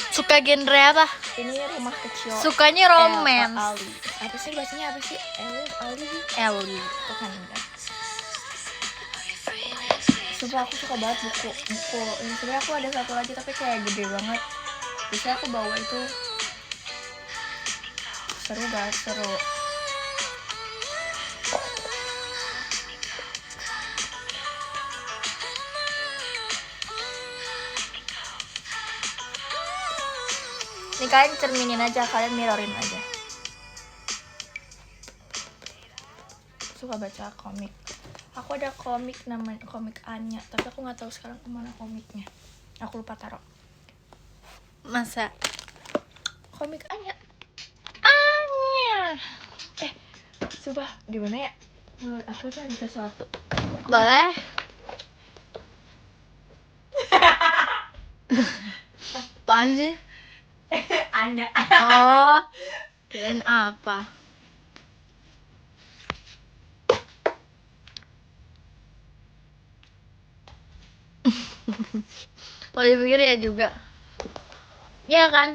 Suka genre apa? Ini rumah kecil. Sukanya romance. Ali. Apa sih bacanya apa sih? Ali. Ellie. Itu kan enggak. Sumpah aku suka banget buku. Ini sebenarnya aku ada satu lagi tapi kayak gede banget. Bisa aku bawa itu. Seru gak? Seru. Ini kalian cerminin aja, kalian mirrorin aja. Suka baca komik. Aku ada komik namanya komik Anya, tapi aku nggak tahu sekarang kemana komiknya. Aku lupa taruh. Masa? Komik Anya. Anya. Sumpah, di mana ya? Menurut aku tuh ada sesuatu. Boleh? Apaan sih? Anya. Oh, kirain apa? Kalau dipikir ya juga. Iya kan?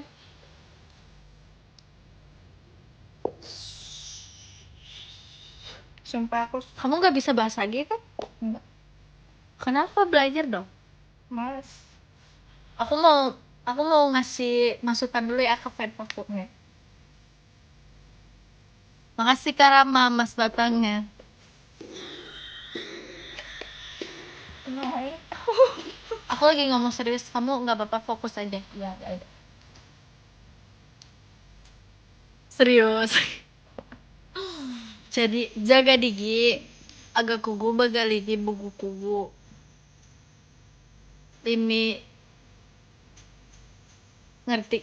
Sumpah aku Kamu nggak bisa bahasa G kan? enggak Kenapa belajar dong? males. Aku mau Aku mau ngasih masukan dulu ya ke fan Facebooknya. Makasih Karama Mas Batangnya. Kenapa? Aku lagi ngomong serius, kamu nggak apa-apa fokus aja. Ya. Serius. Jadi jaga digi, agak kugu bagali di buku kugu. Limi ngerti?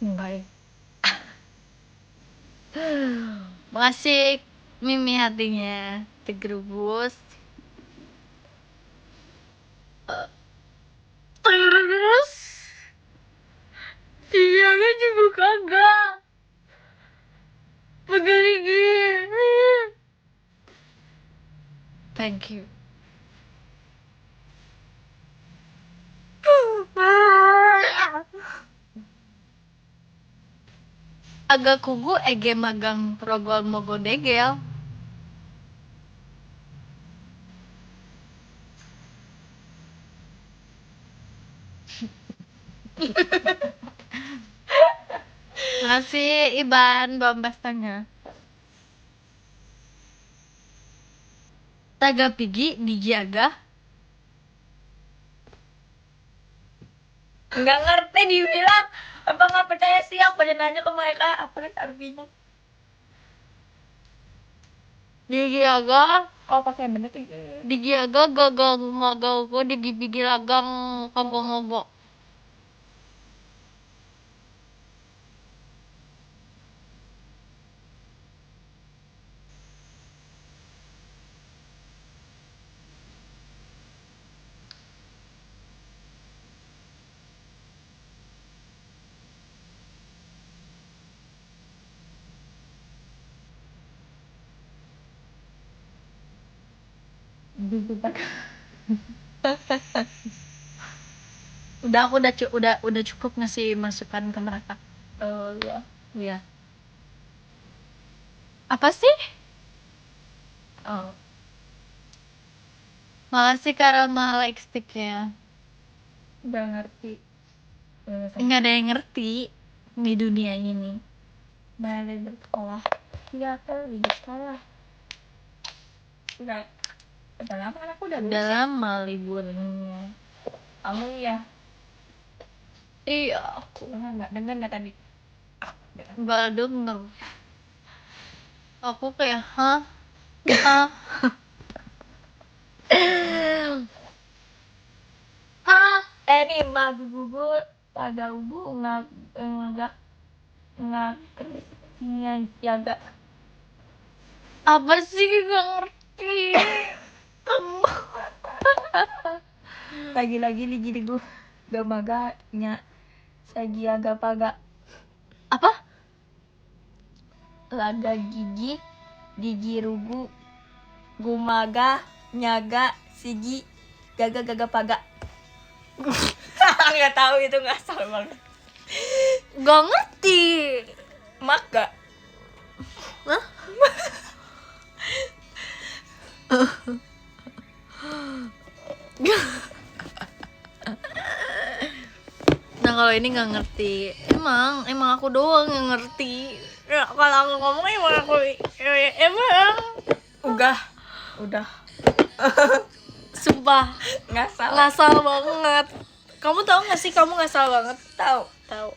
Enggak ya. Makasih Mimi hatinya tergerubus. Terus iya kan juga kagak begini. Thank you. Agak kugu ege magang rogol mogo degel. Makasih Iban Bambastanya. Taga pigi digi agak. Nggak ngerti dibilang. Apa nggak percaya sih? Aku pada nanya ke mereka apa artinya. Digi agak. Oh pakai bener tuh. Digi agak gagal gagal gue digi pigi lagang ngobo-ngobo. Udah aku udah cukup ngasih masukan ke mereka. Oh ya. Iya. Apa sih? Oh. Makasih Karama like sticknya. Udah ngerti. Nggak ada yang ngerti di dunia ini. Balik dari sekolah. Iya kali di sekolah. Udah lama kan aku udah Udah lama liburnya. Kamu ya. Iya, aku Dengar nggak tadi? nggak denger. Aku kayak hah? Hah? Hah? Nih mah gugur pada ubu nggak jaga. Apa sih nggak ngerti? Lagi-lagi nih gini gue gak maganya sagi agak paga Apa? laga gigi rugu gumaga nyaga sigi gaga paga. Nggak tahu itu nggak asal banget. Nggak ngerti. Maga. Hah? Nah kalau ini nggak ngerti. Emang aku doang yang ngerti. Ya, kalau aku ngomong emang aku emang Udah sumpah ngasal. ngasal banget. Kamu tahu nggak sih kamu ngasal banget? Tahu.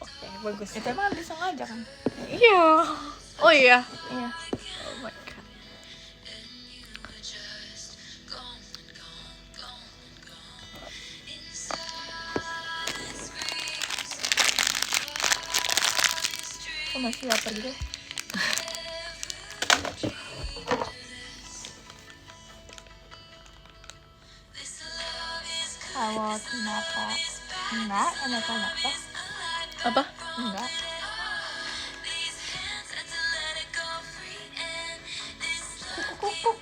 Oke, bagus. Itu emang bisa ngajak kan? Iya. Oh iya. Iya. Oh my god. Aku masih lapar gitu. Kalau kenapa? Kenapa? Apa? Enggak. Kuk.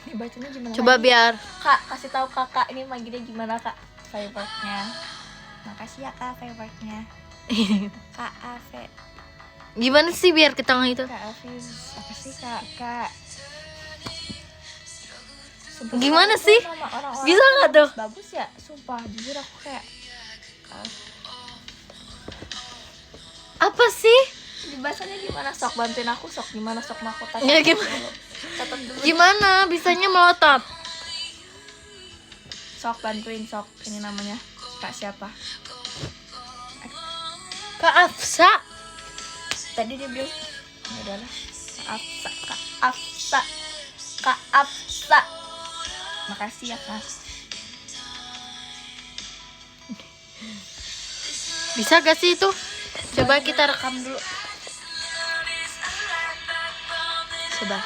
Ini bacanya gimana? Coba lagi? biar Kak, kasih tahu kakak ini manggilnya gimana kak? Favorite-nya. Makasih ya kak favorite-nya. Kak Ave. gimana sih biar ketemu itu? Kak Avis. Apa sih kak? Sumpah, Gimana sumpah, sih? nama orang-orang Bisa nggak tuh? bagus ya, sumpah jujur aku kayak Apa sih? bahasanya gimana, sok bantuin aku, sok gimana, sok mahkota Ya, catat gimana? dulu. Catat dulu. Gimana bisanya melotot? Sok bantuin, sok ini namanya Kak siapa? Kak Afsa. Tadi dia bilang ya udahlah, Kak Afsa, Kak Afsa. Makasih ya Kak. Bisa gak sih itu? Coba kita rekam dulu. Coba.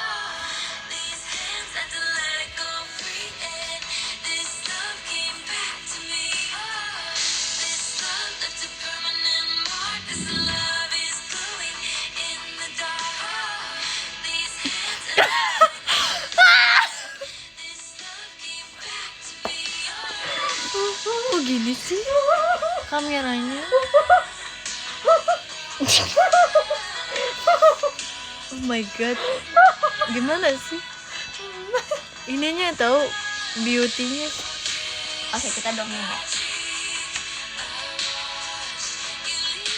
Oh gini sih kameranya. Oh my god, gimana sih ininya tahu beauty-nya. Oke, kita dongeng ya.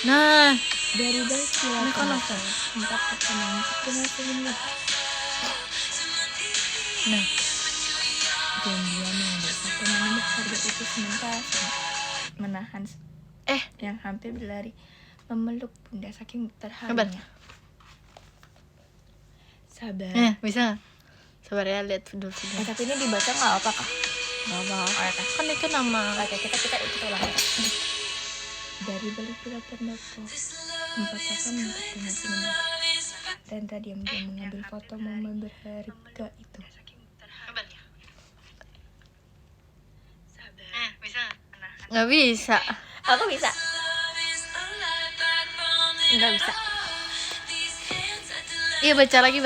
Nah, Dari baik ini kan apa? empat pertemuan dengan senyum. Nah, Diam-diam mengambil satu menembak harga itu sementara menahan yang hampir berlari memeluk bunda saking terharunya. Sabar. bisa. Sabar ya, lihat dulu. Tapi ini dibaca nggak apa kak? Nggak apa-apa. Kan itu nama. Oke, kita ulang. Dari balik pula pendopo tempat kakak minta dengan senyum. Tenta diam-diam mengambil foto momen berharga itu. Bisa. Nggak bisa. Aku bisa. Nggak bisa. Iya, baca lagi.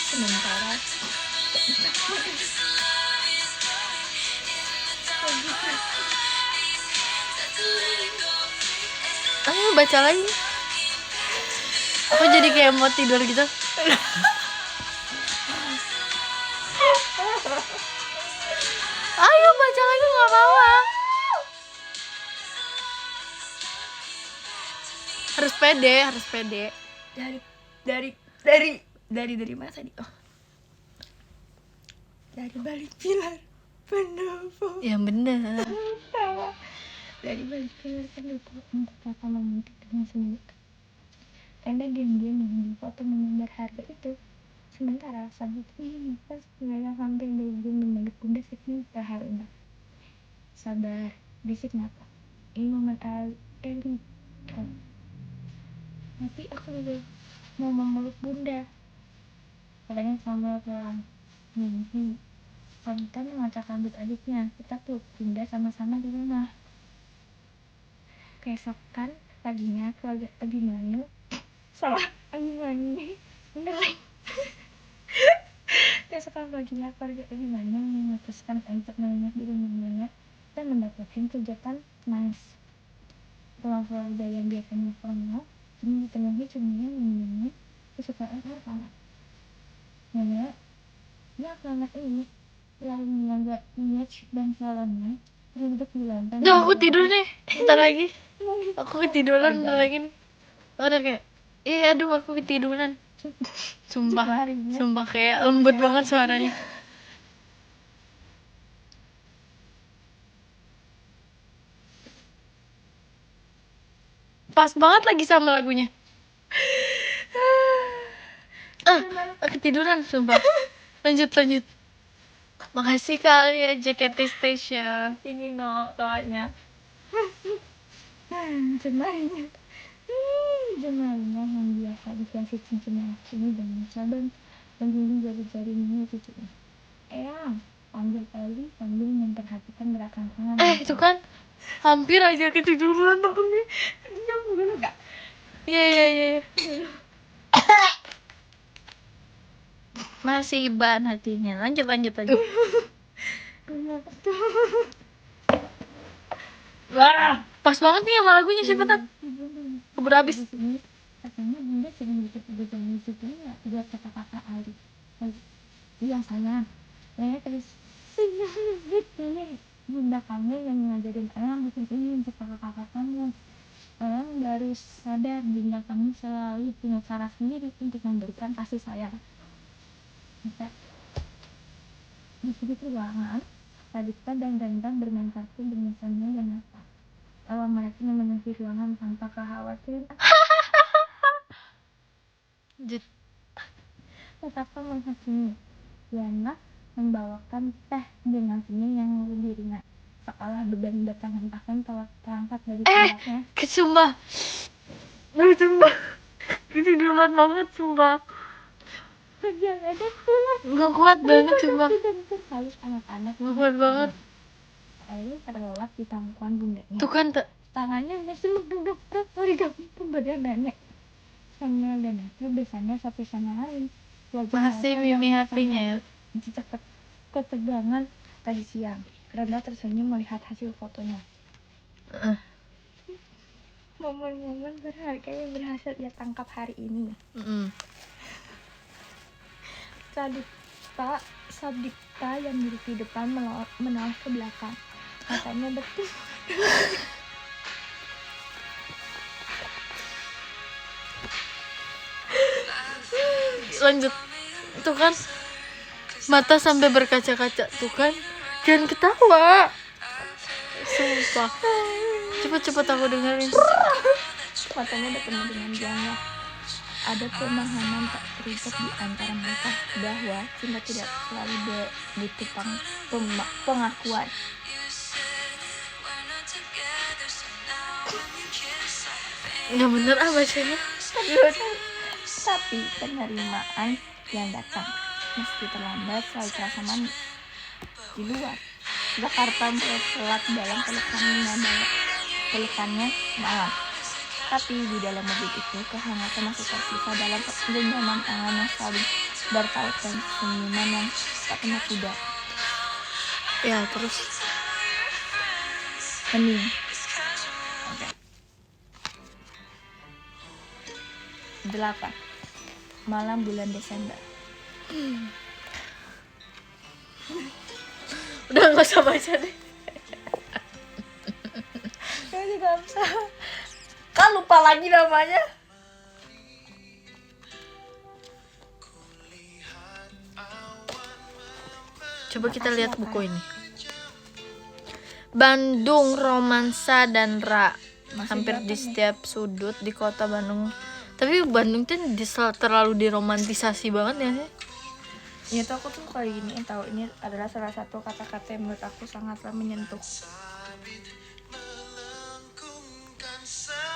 Sementara Ayo baca lagi. Aku jadi kayak mau tidur gitu. Ayo baca lagi, nggak apa-apa. Harus pede. dari mana tadi? Oh. Dari balik pilar pendopo. Yang bener. Dari balik pilar pendopo tempat kakak meminta dengan senyum. Tenda diam-diam mengambil foto momen berharga itu. Sementara sabut ini pas pengalah hampir berujung memeluk bunda saking terharunya. Sabar, bisik Nata. Ini momen elit. Tapi aku juga mau memeluk bunda. Katanya sambil pulang. Wanita mengacak rambut adiknya. Kita peluk bunda sama-sama di rumah. Keesokan paginya keluarga Abimanyu Keesokan paginya keluarga Abimanyu memutuskan untuk menginap di rumahnya dan mendapatkan kegiatan nice. Ruang keluarga yang biasanya formal kini dipenuhi cemilan minumnya kesukaan Arfan. Nenek, anak ini lalu menganggap image dan salonnya duduk di lantai. Duh, aku tidur nih. Bentar lagi. Aku ketiduran lagi. Udah kayak, aduh aku ketiduran. Sumpah kayak lembut banget suaranya. Pas banget lagi sama lagunya. Aku ketiduran, sumpah. Lanjut. Makasih kali ya JKT Station. Ini doanya. Jemarinya yang biasa dikasih cincin sini dengan cabang begini jari-jarinya cucunya. Panggil Eli sambil memperhatikan gerakan tangan. Itu kan hampir aja ketiduran aku nih. Diam dulu gak? Iya. Masih iban hatinya. Lanjut. Wah, pas banget nih sama lagunya sih, Petan. Keburu habis. Katanya bunda sering ikut berjalan di situ ya. juga kata-kata Ali. Biasanya saya terus gitu nih, bunda kamu yang ngajarin Elang ini untuk kakak kamu. Elang baru sadar bunda kamu selalu punya cara sendiri untuk memberikan kasih sayang. Di sudut ruangan, Raditya dan Dandan bermain kartu dengan Sonia dan Nata. Elang mereka memenuhi ruangan tanpa kekhawatiran. Betapa menghakimi. Yana membawakan teh dengan senyum yang lebih ringan, seolah beban datang hentakan telah terangkat dari pundaknya. Sumpah ini duluan banget sumpah. Yang ada pulas. Gak kuat banget sumpah. Halus anak-anak. Gak kuat banget. Ayo terlelap di tangkuan bundanya. Tuh kan tangannya masih menggenggam pun badan nenek. Samuel dan Nata bersandar satu sama lain. Masih Mimi HP-nya ya. Jejak ketegangan tadi siang. Randa tersenyum melihat hasil fotonya. Momen-momen berharga yang berhasil ia tangkap hari ini. Sadikta yang duduk di depan menoleh ke belakang. Matanya betul. Lanjut. Tuh kan mata sampai berkaca-kaca. Tuh kan jangan ketawa. Sumpah. Cepet-cepet aku dengerin. Matanya bertemu dengan Jangga. Ada pemahaman tak terlibat di antara mereka bahwa cinta tidak selalu butuh pengakuan. Nggak bener bacanya. Tapi penerimaan yang datang meski terlambat selalu terasa manis. Di luar, Jakarta telat dalam pelukannya malam. Tapi di dalam mobil itu kehangatan masih tersisa dalam genggaman tangan yang saling bertaut dan senyuman yang tak pernah pudar. Ya terus Hening. Okay. 8. Malam bulan Desember. udah nggak usah baca deh. Saya juga bisa. Kan lupa lagi namanya. Coba kita lihat buku ini. Bandung, Romansa dan Ra. Hampir di setiap sudut di kota Bandung. Tapi Bandung tuh terlalu diromantisasi banget ya sih. Ya tuh aku tuh kayak gini tahu ini adalah salah satu kata-kata yang menurut aku sangatlah menyentuh.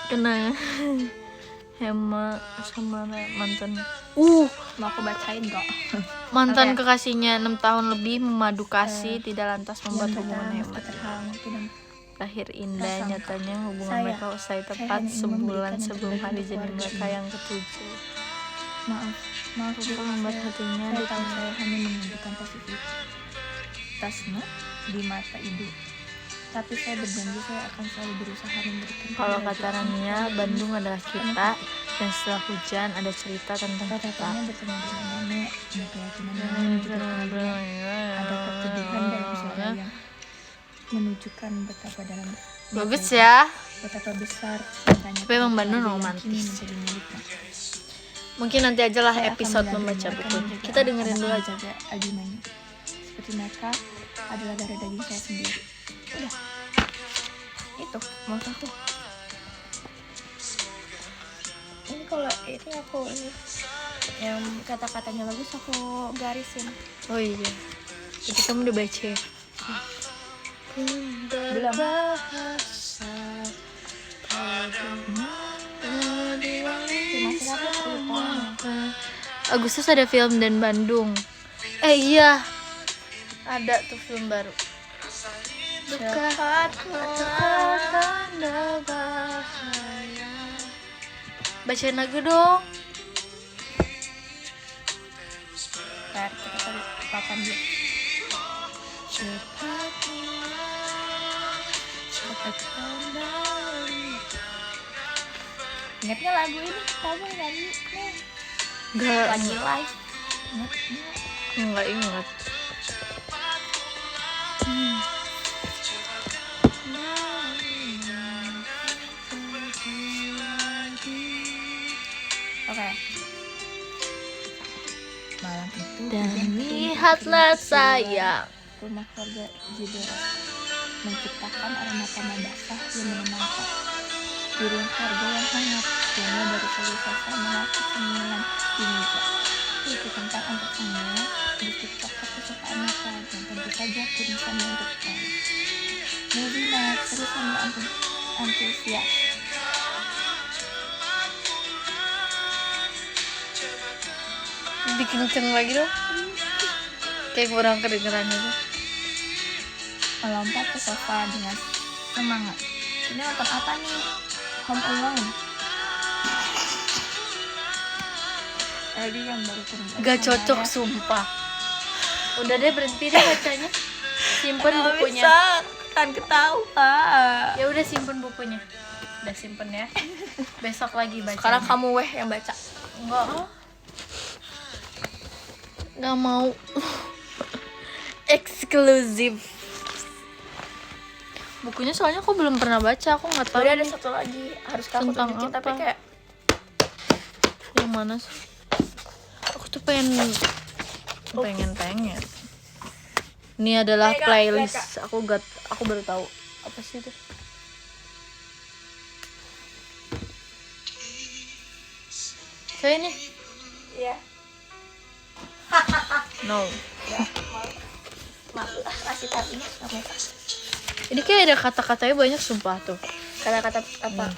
Kena Hema sama mantan Mau aku bacain gak? mantan Okay. kekasihnya 6 tahun lebih memadu kasih tidak lantas membuat hubungan Hema berakhir indah. Nyatanya hubungan mereka usai tepat sebulan sebelum hari jadi mereka yang ketujuh. Maaf Sumpah membuat hatinya saya tahu saya hanya menunjukkan positivitasnya di mata ibu, tapi saya berjanji saya akan selalu berusaha memberikan. Kalau kata Rania, Bandung adalah kita, dan setelah hujan ada cerita tentang kita. Kata-katanya bertemu dengan nenek, keyakinan nenek juga ada keteduhan dalam suara yang menunjukkan betapa Bagus ya. betapa besar cintanya. Tapi emang Bandung romantis. Mungkin nanti aja lah episode membaca bukunya. Kita dengerin dulu aja. Agimanya. Seperti mereka adalah darah daging saya sendiri. Udah. Itu menurut aku. Ini kalau ini aku ini yang kata-katanya bagus aku garisin. Oh iya. Jadi kamu udah baca ya? Belum. Agustus ada film dan Bandung. Iya. Ada tuh film baru. Dekat tanda bahaya. Bacain lagu dong. Ntar kita cari papan dulu. Cepat kembali. Ingatnya lagu ini kamu nyanyi nih. lagi live. Nggak ingat. Oke. Malam itu Dan hujan lihatlah saya. rumah keluarga Jideras menciptakan aroma tanah basah yang menenangkan. Di ruang keluarga yang hangat, Dana baru saja selesai melatih cemilan di meja. Itu tentang untuk semua biskuit coklat kesukaan Nata dan tentu saja tulisannya untuk Tom. Movie night terus sama antusias. Bikin kenceng lagi dong. Kayak kurang kedengeran gitu. Melompat ke sofa dengan semangat. Ini nonton apa nih? Home Alone. Tadi yang baru turun. Gak cocok sumpah. Udah deh, berhenti deh bacanya. Simpen bukunya. Kan ketawa. Ya udah, simpen bukunya. Udah simpen ya. Besok lagi baca. Sekarang kamu yang baca. Enggak. Nggak mau. Eksklusif. Bukunya soalnya aku belum pernah baca, aku nggak tahu. Udah ada nih. satu lagi, harus kamu Tentang tunjukin apa? tapi kayak Yang mana sih? Aku tuh pengen. Ini adalah Mega, playlist. Aku baru tahu apa sih itu. Saya ini. iya. No. Ya, maaf lah kasih tapinya kamu. Ini kayak ada kata-katanya banyak sumpah tuh. Kata-kata apa?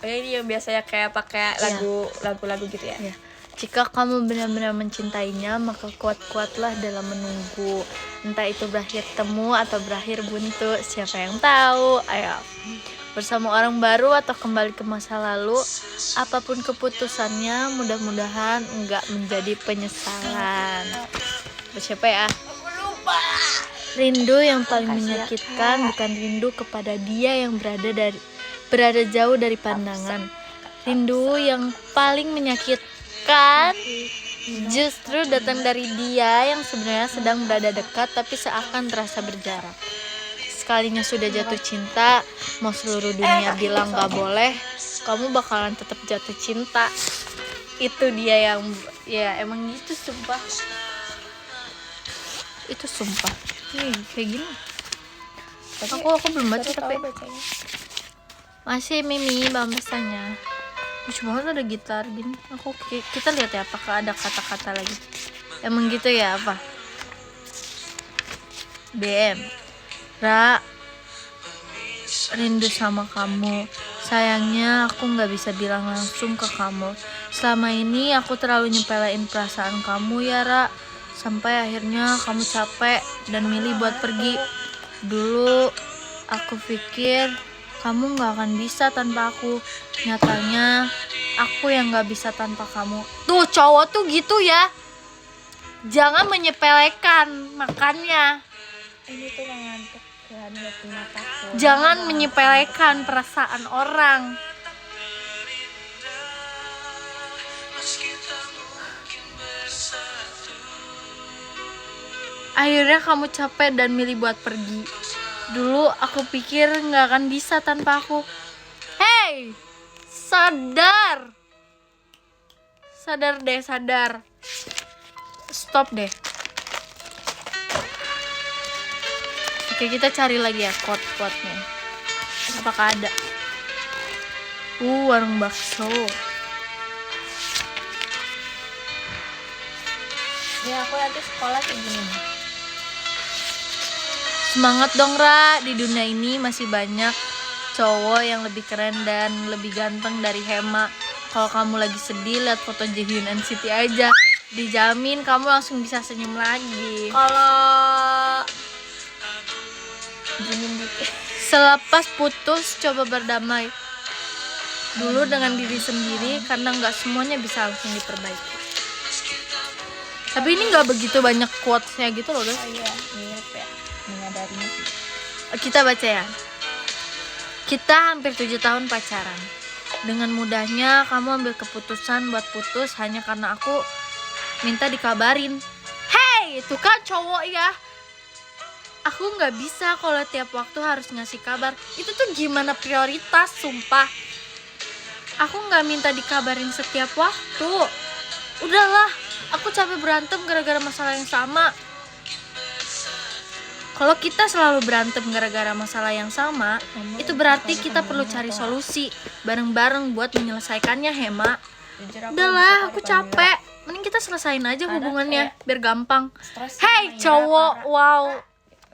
Oh, ini yang biasanya kayak pakai lagu-lagu gitu ya. Ya. Jika kamu benar-benar mencintainya, maka kuat-kuatlah dalam menunggu. Entah itu berakhir temu atau berakhir buntu, siapa yang tahu? Ayo. Bersama orang baru atau kembali ke masa lalu, apapun keputusannya, mudah-mudahan enggak menjadi penyesalan. Siapa ya? Aku lupa. Rindu yang paling Makasih ya, menyakitkan Kak. bukan rindu kepada dia yang berada jauh dari pandangan. Rindu yang paling menyakitkan justru datang dari dia yang sebenarnya sedang berada dekat tapi seakan terasa berjarak. Sekalinya sudah jatuh cinta, mau seluruh dunia bilang gak boleh, kamu bakalan tetap jatuh cinta. Itu dia yang, ya emang gitu sumpah. Itu sumpah. Nih kayak gini. Aku belum baca tapi bacanya. masih Mimi bampesannya. Lucu banget ada gitar gini. Kita lihat ya apakah ada kata-kata lagi. Emang gitu ya apa? BM. Ra, rindu sama kamu. Sayangnya aku nggak bisa bilang langsung ke kamu. Selama ini aku terlalu nyepelein perasaan kamu ya Ra. Sampai akhirnya kamu capek dan milih buat pergi. Dulu aku pikir kamu gak akan bisa tanpa aku. Nyatanya aku yang gak bisa tanpa kamu. Tuh cowok tuh gitu ya. Jangan menyepelekan makannya. Ini tuh ngantuk kan, nggak punya takut. Jangan menyepelekan perasaan orang. Akhirnya kamu capek dan milih buat pergi. Dulu aku pikir gak akan bisa tanpa aku. Hey, sadar. Sadar deh, sadar. Stop deh. Oke, kita cari lagi ya quote-quote-nya. Apakah ada? Warung bakso. Ya aku nanti sekolah kayak gini nih. Semangat dong Ra, di dunia ini masih banyak cowok yang lebih keren dan lebih ganteng dari Hema. Kalau kamu lagi sedih, lihat foto Jihyun NCT aja. Dijamin kamu langsung bisa senyum lagi. Kalau Jimin dikit. Selepas putus, coba berdamai dulu dengan diri sendiri karena nggak semuanya bisa langsung diperbaiki. Tapi ini nggak begitu banyak quotes-nya gitu loh guys. Oh iya, mirip ya. Menyadarinya sih. Kita baca ya. Kita hampir 7 tahun pacaran. Dengan mudahnya kamu ambil keputusan buat putus hanya karena aku minta dikabarin. Hey, itu kan cowok ya. Aku nggak bisa kalau tiap waktu harus ngasih kabar. Itu tuh gimana prioritas, sumpah. Aku nggak minta dikabarin setiap waktu. Udahlah, aku capek berantem gara-gara masalah yang sama. Kalau kita selalu berantem gara-gara masalah yang sama, itu berarti kita perlu cari solusi bareng-bareng buat menyelesaikannya, Hema. Udahlah, aku capek. Mending kita selesain aja hubungannya biar gampang. Hey, cowok, wow.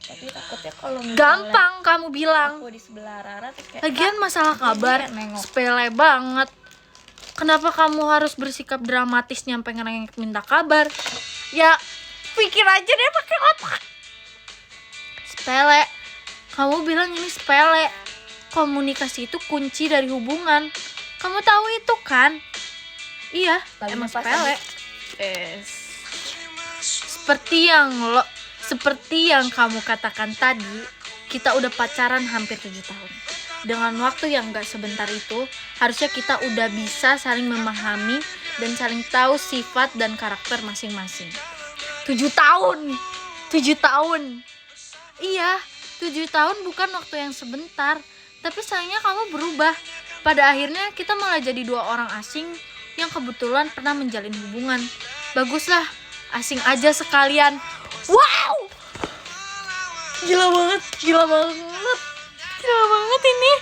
Tapi takutnya kalau misalnya Gampang kamu bilang. aku di sebelah Rara terus kayak Lagian masalah kabar sepele banget. Kenapa kamu harus bersikap dramatis nyampe ngerengek minta kabar? Ya, pikir aja deh pakai otak. Sepele. Kamu bilang ini sepele. Komunikasi itu kunci dari hubungan. Kamu tahu itu kan? Iya, emang sepele. Seperti yang kamu katakan tadi, kita udah pacaran hampir 7 tahun. Dengan waktu yang gak sebentar itu, harusnya kita udah bisa saling memahami dan saling tahu sifat dan karakter masing-masing. 7 tahun! 7 tahun! Iya, 7 tahun bukan waktu yang sebentar, tapi sayangnya kamu berubah. Pada akhirnya kita malah jadi 2 orang asing yang kebetulan pernah menjalin hubungan. Baguslah, asing aja sekalian. Wow! Gila banget ini.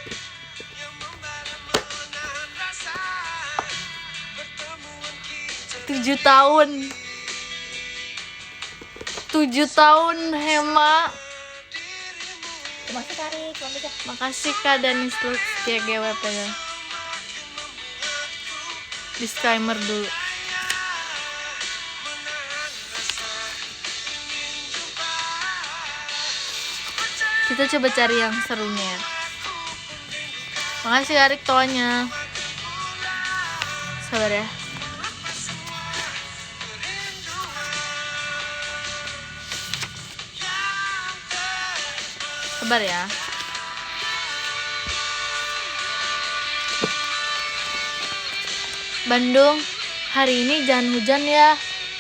Tujuh tahun Hema. Makasih Karik, Makasih Kak Danis Lux GGWP. Disclaimer dulu. Kita coba cari yang serunya. Makasih Karik toanya. Sabar ya. Sabar ya. Bandung, hari ini jangan hujan ya.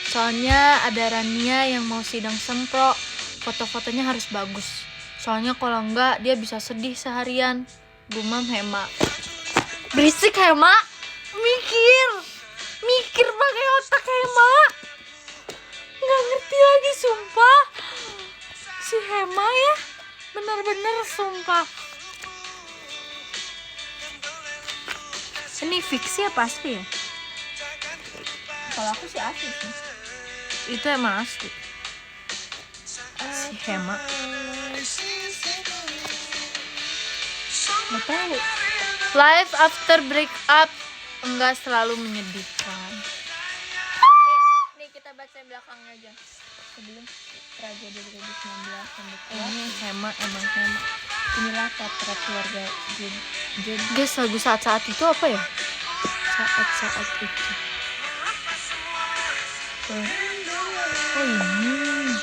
Soalnya ada Rania yang mau sidang sempro. Foto-fotonya harus bagus. Soalnya kalau enggak dia bisa sedih seharian. Gumam Hema. Berisik Hema. Mikir pakai otak Hema. Nggak ngerti lagi sumpah. Si Hema ya. Bener-bener sumpah. Ini fiksi apa asli ya? Kalau aku sih asli sih. Itu emang asli. Si Hema. Nggak tahu. Life after breakup enggak selalu menyedihkan. Nih kita baca belakangnya aja. Sebelum tragedi 2019 sampai Ini Hema, emang Hema. inilah potret keluarga Jun. Guys, lagu saat-saat itu apa ya? Saat-saat itu. Oh ini.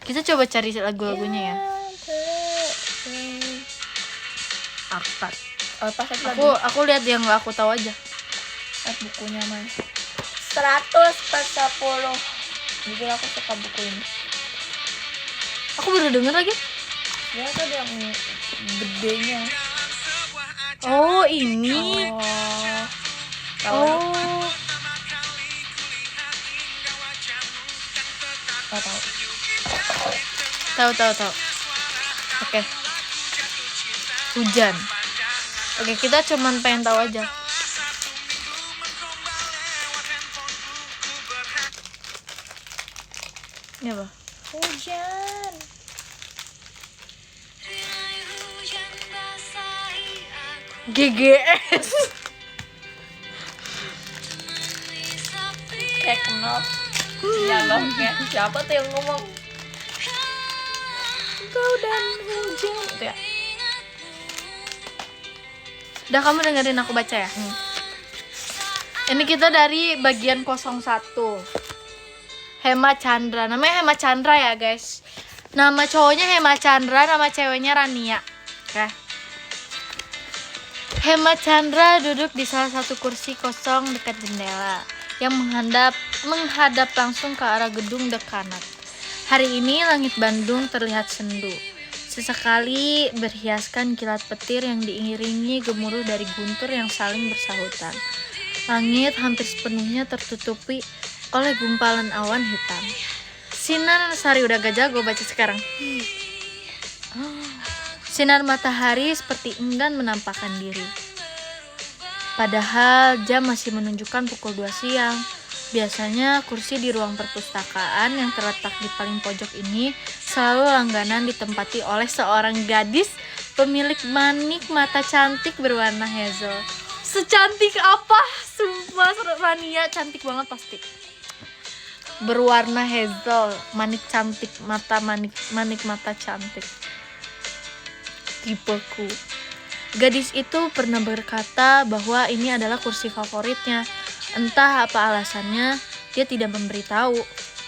Kita coba cari lagu-lagunya ya. Akad. Pas aku Aku lihat yang nggak aku tahu aja. bukunya man 140. Jujur aku suka buku ini. Aku baru denger lagi. Dia tuh yang gedenya. Oh ini. Oh. Tahu. Oke. Hujan. Oke, kita cuman pengen tahu aja. Ini apa? Hujan. GGS. Kayak kenal dialognya. Siapa tuh yang ngomong? Kau dan hujan gitu ya. Udah, kamu dengerin aku baca ya. Ini kita dari bagian 01. Hema Chandra. Namanya Hema Chandra ya guys. Nama cowoknya Hema Chandra, nama ceweknya Rania. Oke. Hema Chandra duduk di salah satu kursi kosong dekat jendela yang menghadap langsung ke arah gedung dekanat. Hari ini langit Bandung terlihat sendu. Sesekali berhiaskan kilat petir yang diiringi gemuruh dari guntur yang saling bersahutan. Langit hampir sepenuhnya tertutupi oleh gumpalan awan hitam. Sinar sari udah gak jago baca sekarang. Sinar matahari seperti enggan menampakkan diri. Padahal jam masih menunjukkan pukul 2 siang. Biasanya kursi di ruang perpustakaan yang terletak di paling pojok ini selalu langganan ditempati oleh seorang gadis pemilik manik mata cantik berwarna hazel. Secantik apa? Sumpah Rania cantik banget pasti. Berwarna hazel, manik cantik, manik mata cantik. Tipeku. Gadis itu pernah berkata bahwa ini adalah kursi favoritnya. Entah apa alasannya, dia tidak memberitahu.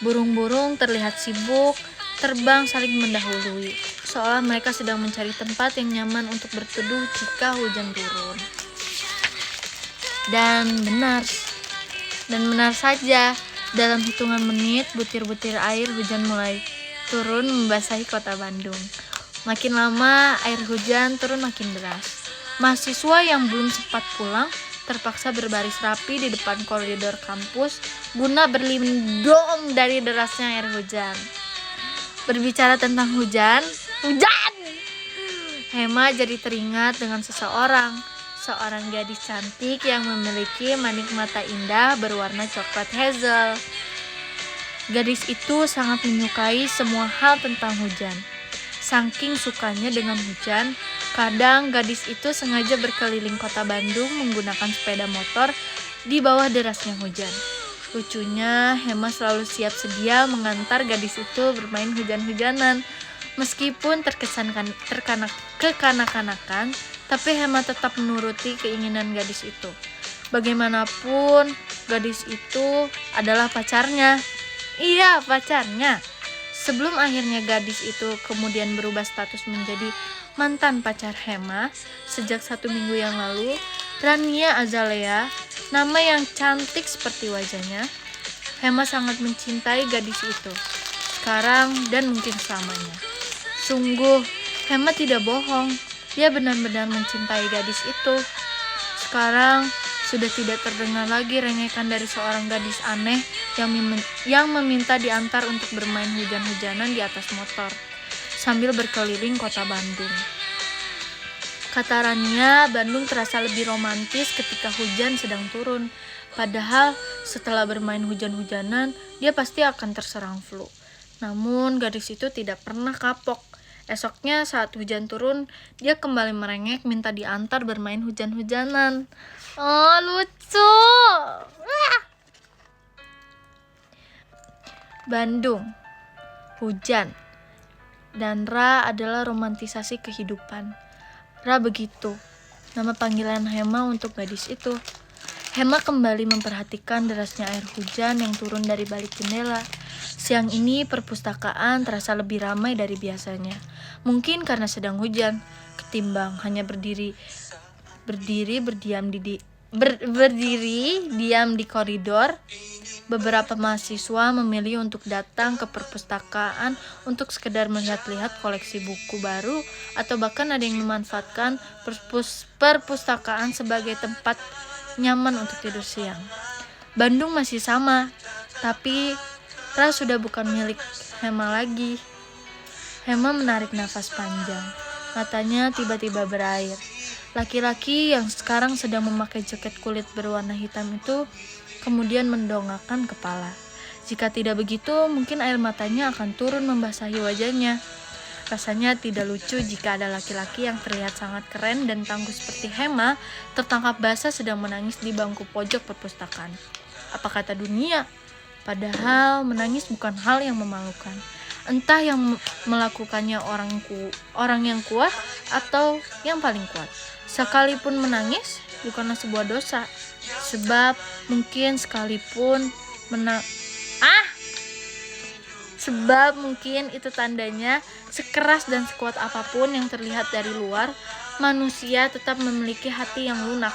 Burung-burung terlihat sibuk, terbang saling mendahului, seolah mereka sedang mencari tempat yang nyaman untuk berteduh jika hujan turun. Dan benar saja, dalam hitungan menit, butir-butir air hujan mulai turun membasahi kota Bandung. Makin lama, air hujan turun makin deras. Mahasiswa yang belum sempat pulang terpaksa berbaris rapi di depan koridor kampus guna berlindung dari derasnya air hujan. Berbicara tentang hujan, Hema jadi teringat dengan seorang gadis cantik yang memiliki manik mata indah berwarna coklat hazel. Gadis itu sangat menyukai semua hal tentang hujan. Saking sukanya dengan hujan, kadang gadis itu sengaja berkeliling kota Bandung menggunakan sepeda motor di bawah derasnya hujan. Lucunya, Hema selalu siap sedia mengantar gadis itu bermain hujan-hujanan. Meskipun terkesan kekanak-kanakan, tapi Hema tetap menuruti keinginan gadis itu. Bagaimanapun, gadis itu adalah pacarnya. Iya, pacarnya. Sebelum akhirnya gadis itu kemudian berubah status menjadi mantan pacar Hema sejak 1 minggu yang lalu, Rania Azalea, nama yang cantik seperti wajahnya, Hema sangat mencintai gadis itu, sekarang dan mungkin selamanya. Sungguh, Hema tidak bohong, dia benar-benar mencintai gadis itu. Sekarang, sudah tidak terdengar lagi rengekan dari seorang gadis aneh yang meminta diantar untuk bermain hujan-hujanan di atas motor sambil berkeliling kota Bandung. Kata Rania, Bandung terasa lebih romantis ketika hujan sedang turun. Padahal setelah bermain hujan-hujanan, dia pasti akan terserang flu. Namun gadis itu tidak pernah kapok. Esoknya saat hujan turun, dia kembali merengek minta diantar bermain hujan-hujanan. Oh, lucu. Bandung, hujan, dan Ra adalah romantisasi kehidupan. Ra begitu, nama panggilan Hema untuk gadis itu. Hema kembali memperhatikan derasnya air hujan yang turun dari balik jendela. Siang ini perpustakaan terasa lebih ramai dari biasanya. Mungkin karena sedang hujan, ketimbang hanya berdiri diam di koridor. Beberapa mahasiswa memilih untuk datang ke perpustakaan untuk sekedar melihat-lihat koleksi buku baru, atau bahkan ada yang memanfaatkan perpustakaan sebagai tempat nyaman untuk tidur siang. Bandung masih sama, tapi Ra sudah bukan milik Hema lagi. Hema menarik nafas panjang, matanya tiba-tiba berair. Laki-laki yang sekarang sedang memakai jaket kulit berwarna hitam itu kemudian mendongakkan kepala. Jika tidak begitu, mungkin air matanya akan turun membasahi wajahnya. Rasanya tidak lucu jika ada laki-laki yang terlihat sangat keren dan tangguh seperti Hema tertangkap basah sedang menangis di bangku pojok perpustakaan. Apa kata dunia? Padahal menangis bukan hal yang memalukan. Entah yang melakukannya orang yang kuat atau yang paling kuat. Sekalipun menangis bukanlah sebuah dosa. Sebab mungkin itu tandanya sekeras dan sekuat apapun yang terlihat dari luar, manusia tetap memiliki hati yang lunak.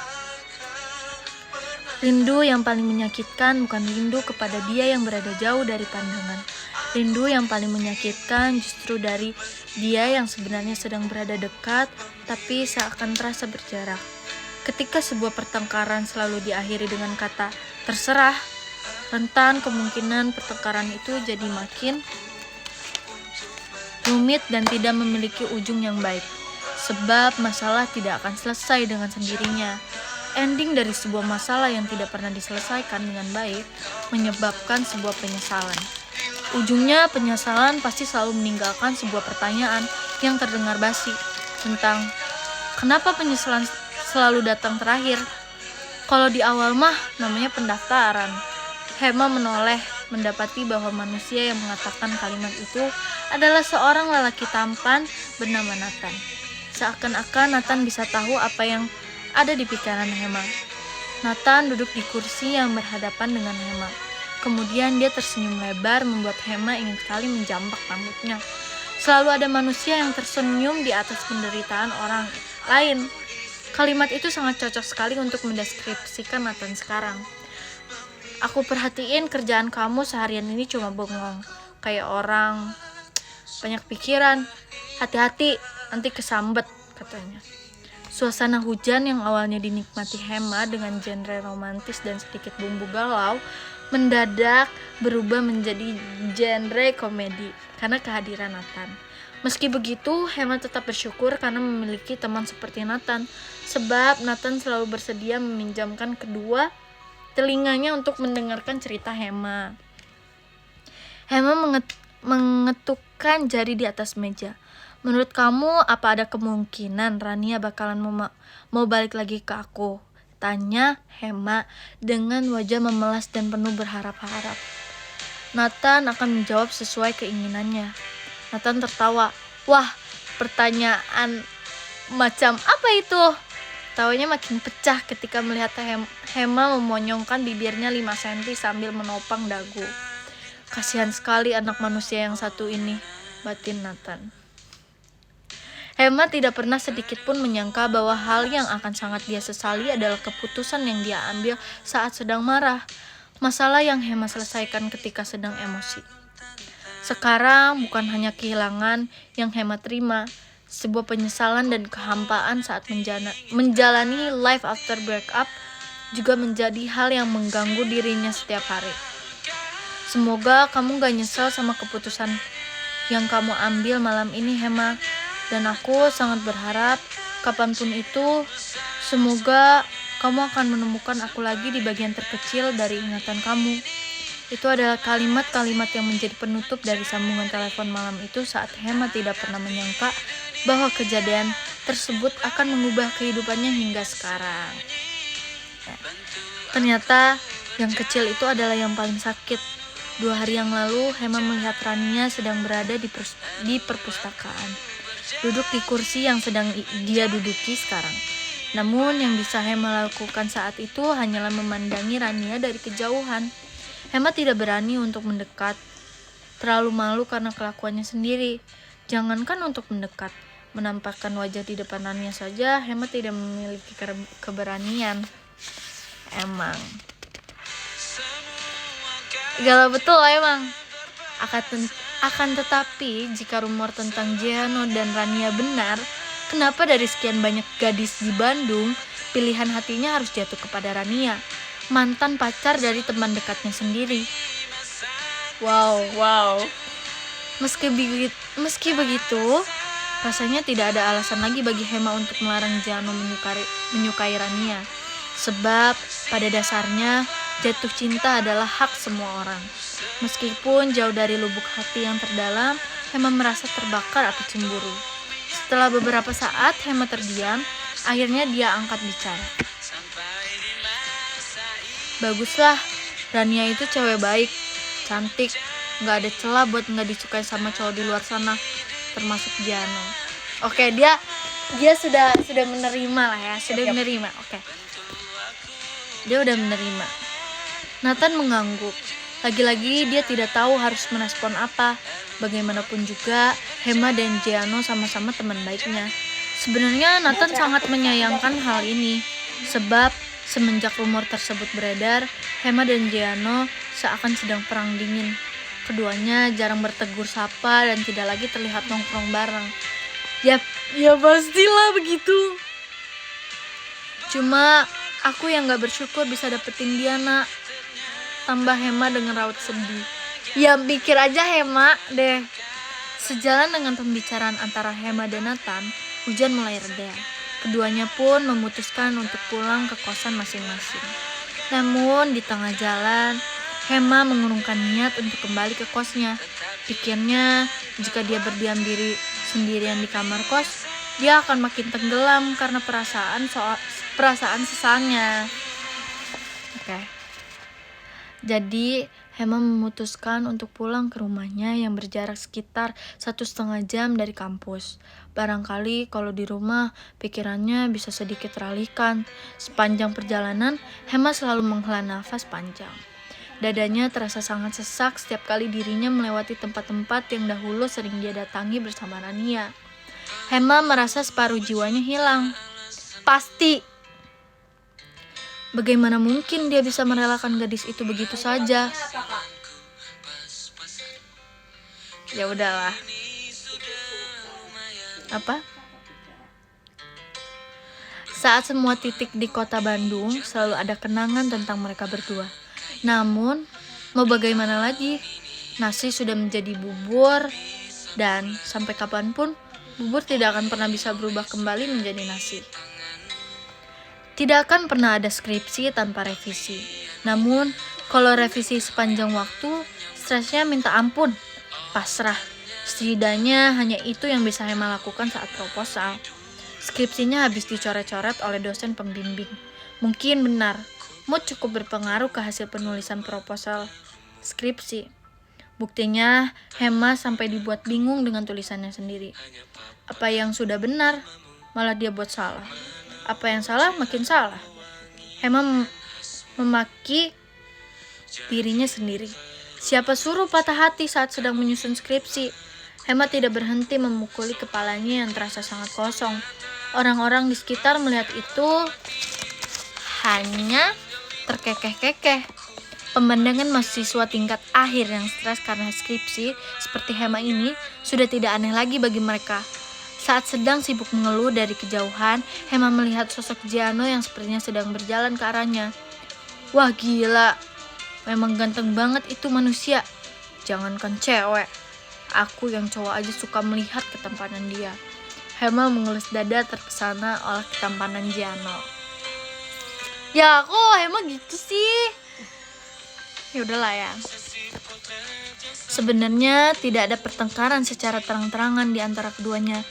Rindu yang paling menyakitkan bukan rindu kepada dia yang berada jauh dari pandangan. Rindu yang paling menyakitkan justru dari dia yang sebenarnya sedang berada dekat, tapi seakan terasa berjarak. Ketika sebuah pertengkaran selalu diakhiri dengan kata terserah, rentan kemungkinan pertengkaran itu jadi makin rumit dan tidak memiliki ujung yang baik. Sebab masalah tidak akan selesai dengan sendirinya. Ending dari sebuah masalah yang tidak pernah diselesaikan dengan baik menyebabkan sebuah penyesalan. Ujungnya penyesalan pasti selalu meninggalkan sebuah pertanyaan yang terdengar basi tentang kenapa penyesalan selalu datang terakhir. Kalau di awal mah namanya pendaftaran. Hema menoleh mendapati bahwa manusia yang mengatakan kalimat itu adalah seorang lelaki tampan bernama Nathan. Seakan-akan Nathan bisa tahu apa yang ada di pikiran Hema. Nathan duduk di kursi yang berhadapan dengan Hema. Kemudian dia tersenyum lebar membuat Hema ingin sekali menjambak rambutnya. Selalu ada manusia yang tersenyum di atas penderitaan orang lain. Kalimat itu sangat cocok sekali untuk mendeskripsikan Nathan sekarang. Aku perhatiin kerjaan kamu seharian ini cuma bengong. Kayak orang banyak pikiran. Hati-hati, nanti kesambet, katanya. Suasana hujan yang awalnya dinikmati Hema dengan genre romantis dan sedikit bumbu galau, mendadak berubah menjadi genre komedi karena kehadiran Nathan. Meski begitu, Hema tetap bersyukur karena memiliki teman seperti Nathan, sebab Nathan selalu bersedia meminjamkan kedua telinganya untuk mendengarkan cerita Hema. Hema mengetukkan jari di atas meja. Menurut kamu, apa ada kemungkinan Rania bakalan mau balik lagi ke aku? Tanya Hema dengan wajah memelas dan penuh berharap-harap. Nathan akan menjawab sesuai keinginannya. Nathan tertawa. Wah, pertanyaan macam apa itu? Tawanya makin pecah ketika melihat Hema memonyongkan bibirnya 5 cm sambil menopang dagu. Kasihan sekali anak manusia yang satu ini, batin Nathan. Hema tidak pernah sedikit pun menyangka bahwa hal yang akan sangat dia sesali adalah keputusan yang dia ambil saat sedang marah. Masalah yang Hema selesaikan ketika sedang emosi. Sekarang bukan hanya kehilangan yang Hema terima, sebuah penyesalan dan kehampaan saat menjalani life after breakup juga menjadi hal yang mengganggu dirinya setiap hari. Semoga kamu gak nyesel sama keputusan yang kamu ambil malam ini, Hema. Dan aku sangat berharap kapanpun itu, semoga kamu akan menemukan aku lagi di bagian terkecil dari ingatan kamu. Itu adalah kalimat-kalimat yang menjadi penutup dari sambungan telepon malam itu saat Hema tidak pernah menyangka bahwa kejadian tersebut akan mengubah kehidupannya hingga sekarang. Ternyata yang kecil itu adalah yang paling sakit. 2 hari yang lalu, Hema melihat Rania sedang berada di perpustakaan. Duduk di kursi yang sedang dia duduki sekarang. Namun yang bisa Hema lakukan saat itu hanyalah memandangi Rania dari kejauhan. Hema tidak berani untuk mendekat. Terlalu malu karena kelakuannya sendiri. Jangankan untuk mendekat, menampakkan wajah di depan Rania saja, Hema tidak memiliki keberanian. Emang galau betul emang. Akan tetapi, jika rumor tentang Jeano dan Rania benar, kenapa dari sekian banyak gadis di Bandung, pilihan hatinya harus jatuh kepada Rania, mantan pacar dari teman dekatnya sendiri? Wow. Meski begitu, rasanya tidak ada alasan lagi bagi Hema untuk melarang Jeano menyukai Rania. Sebab pada dasarnya, jatuh cinta adalah hak semua orang. Meskipun jauh dari lubuk hati yang terdalam, Hema merasa terbakar api cemburu. Setelah beberapa saat Hema terdiam, akhirnya dia angkat bicara. Baguslah, Rania itu cewek baik, cantik, gak ada celah buat gak disukai sama cowok di luar sana, termasuk Jeano. Oke, dia sudah menerima lah ya, menerima. Oke. Dia udah menerima. Nathan mengangguk. Lagi-lagi dia tidak tahu harus merespon apa. Bagaimanapun juga, Hema dan Jeano sama-sama teman baiknya. Sebenarnya Nathan sangat menyayangkan hal ini, sebab semenjak rumor tersebut beredar, Hema dan Giano seakan sedang perang dingin. Keduanya jarang bertegur sapa dan tidak lagi terlihat nongkrong bareng. Ya pastilah begitu. Cuma aku yang gak bersyukur bisa dapetin dia, nak. Tambah Hema dengan raut sedih. Ya pikir aja Hema deh. Sejalan dengan pembicaraan antara Hema dan Nathan, hujan mulai reda. Keduanya pun memutuskan untuk pulang ke kosan masing-masing. Namun di tengah jalan, Hema mengurungkan niat untuk kembali ke kosnya. Pikirnya jika dia berdiam diri sendirian di kamar kos, dia akan makin tenggelam karena perasaan sesalnya. Oke. Jadi Hema memutuskan untuk pulang ke rumahnya yang berjarak sekitar 1,5 jam dari kampus. Barangkali kalau di rumah pikirannya bisa sedikit teralihkan. Sepanjang perjalanan, Hema selalu menghela nafas panjang. Dadanya terasa sangat sesak setiap kali dirinya melewati tempat-tempat yang dahulu sering dia datangi bersama Rania. Hema merasa separuh jiwanya hilang. Pasti. Bagaimana mungkin dia bisa merelakan gadis itu begitu saja? Ya udahlah. Apa? Saat semua titik di kota Bandung selalu ada kenangan tentang mereka berdua. Namun, mau bagaimana lagi? Nasi sudah menjadi bubur dan sampai kapanpun bubur tidak akan pernah bisa berubah kembali menjadi nasi. Tidak akan pernah ada skripsi tanpa revisi. Namun, kalau revisi sepanjang waktu, stresnya minta ampun. Pasrah. Setidaknya hanya itu yang bisa Hema lakukan saat proposal. Skripsinya habis dicoret-coret oleh dosen pembimbing. Mungkin benar, mood cukup berpengaruh ke hasil penulisan proposal skripsi. Buktinya, Hema sampai dibuat bingung dengan tulisannya sendiri. Apa yang sudah benar, malah dia buat salah. Apa yang salah makin salah. Hema memaki dirinya sendiri. Siapa suruh patah hati saat sedang menyusun skripsi? Hema tidak berhenti memukuli kepalanya yang terasa sangat kosong. Orang-orang di sekitar melihat itu hanya terkekeh-kekeh. Pemandangan mahasiswa tingkat akhir yang stres karena skripsi seperti Hema ini sudah tidak aneh lagi bagi mereka. Saat sedang sibuk mengeluh dari kejauhan, Hema melihat sosok Giano yang sepertinya sedang berjalan ke arahnya. Wah gila, memang ganteng banget itu manusia. Jangankan cewek, aku yang cowok aja suka melihat ketampanan dia. Hema mengelus dada terpesona oleh ketampanan Giano. Ya kok Hema gitu sih? Ya udahlah ya. Sebenarnya tidak ada pertengkaran secara terang-terangan di antara keduanya.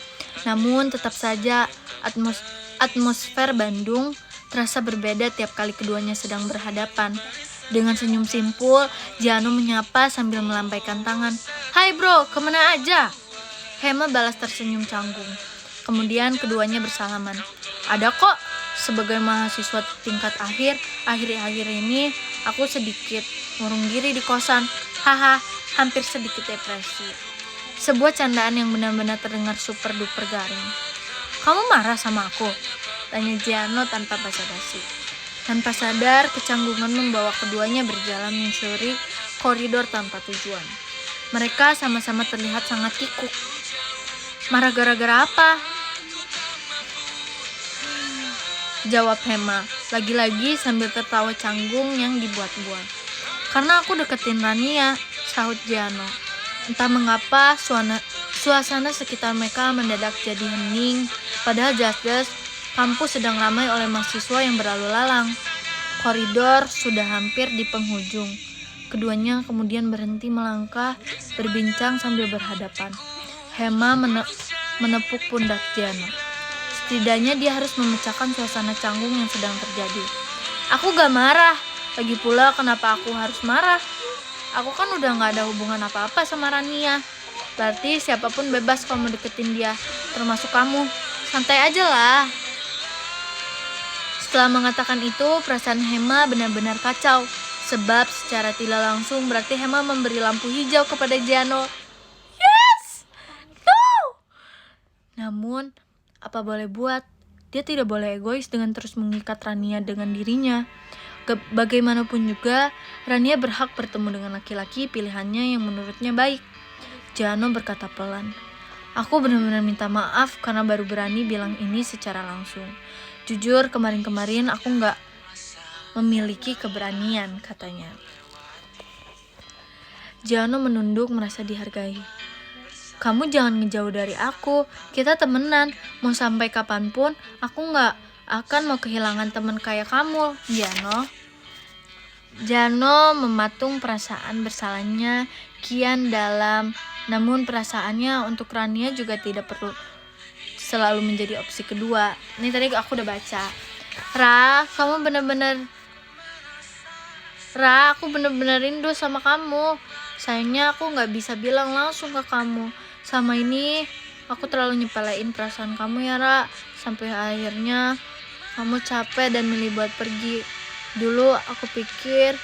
Namun tetap saja atmosfer Bandung terasa berbeda tiap kali keduanya sedang berhadapan. Dengan senyum simpul, Giano menyapa sambil melambaikan tangan. Hai bro, kemana aja? Hema balas tersenyum canggung. Kemudian keduanya bersalaman. Ada kok, sebagai mahasiswa tingkat akhir ini aku sedikit ngurung diri di kosan. Haha, hampir sedikit depresi. Sebuah candaan yang benar-benar terdengar super duper garing. Kamu marah sama aku? Tanya Giano tanpa basa-basi. Tanpa sadar, kecanggungan membawa keduanya berjalan menyusuri koridor tanpa tujuan. Mereka sama-sama terlihat sangat kikuk. Marah gara-gara apa? Jawab Hema, lagi-lagi sambil tertawa canggung yang dibuat-buat. Karena aku deketin Rania, sahut Giano. Entah mengapa suasana sekitar mereka mendadak jadi hening, padahal jelas-jelas kampus sedang ramai oleh mahasiswa yang berlalu lalang. Koridor sudah hampir di penghujung. Keduanya kemudian berhenti melangkah, berbincang sambil berhadapan. Hema menepuk pundak Giano. Setidaknya dia harus memecahkan suasana canggung yang sedang terjadi. Aku gak marah. Lagi pula kenapa aku harus marah? Aku kan udah gak ada hubungan apa-apa sama Rania. Berarti siapapun bebas kalau mau deketin dia, termasuk kamu. Santai aja lah. Setelah mengatakan itu, perasaan Hema benar-benar kacau. Sebab secara tidak langsung berarti Hema memberi lampu hijau kepada Giano. Yes! No! Namun, Apa boleh buat, dia tidak boleh egois dengan terus mengikat Rania dengan dirinya. Bagaimanapun juga, Rania berhak bertemu dengan laki-laki pilihannya yang menurutnya baik. Jano berkata pelan. Aku benar-benar minta maaf karena baru berani bilang ini secara langsung. Jujur, kemarin-kemarin aku nggak memiliki keberanian, katanya. Jano menunduk merasa dihargai. Kamu jangan ngejauh dari aku, kita temenan. Mau sampai kapanpun, aku nggak akan mau kehilangan teman kayak kamu, Jano. Jano mematung perasaan bersalahnya kian dalam, namun perasaannya untuk Rania juga tidak perlu selalu menjadi opsi kedua. Ini tadi aku udah baca. Aku bener-bener rindu sama kamu. Sayangnya aku gak bisa bilang langsung ke kamu. Sama ini aku terlalu nyepelein perasaan kamu ya, Ra. Sampai akhirnya kamu capek dan milih buat pergi. Dulu aku pikir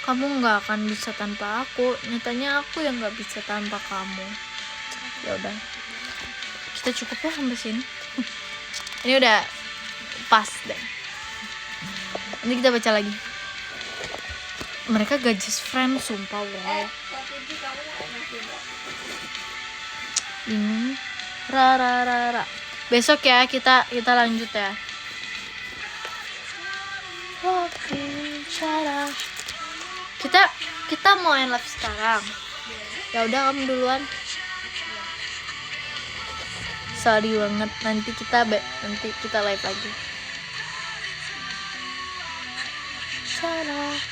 kamu gak akan bisa tanpa aku. Nyatanya aku yang gak bisa tanpa kamu. Ya udah, kita cukup ya sampai sini. Ini udah pas deh. Ini kita baca lagi. Mereka gak just friend, sumpah. Wow. Ini ra. Besok ya kita lanjut ya. Oke, cara. Kita mau end live sekarang. Ya udah, kamu duluan. Sorry banget, nanti kita live lagi. Cara.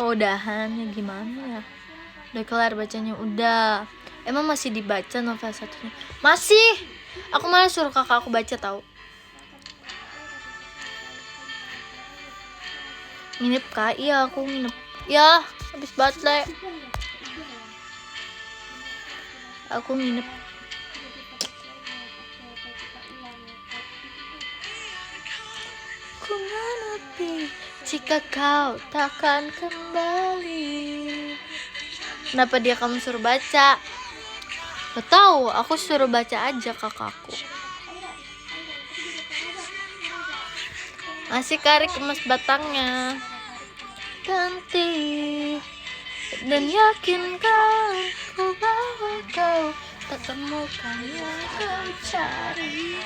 Kok udahan ya, gimana ya? Udah kelar bacanya, udah. Emang masih dibaca novel satunya? Masih. Aku malah suruh kakak aku baca tahu. Nginep kak? Iya, aku nginep. Ya, habis batlek. Aku nginep. Ku menepi jika kau takkan kembali. Kenapa dia kamu suruh baca? Gak tahu, aku suruh baca aja kakakku. Masih karik emas batangnya. Ganti dan yakinkan ku bahwa kau tak temukan yang kau cari.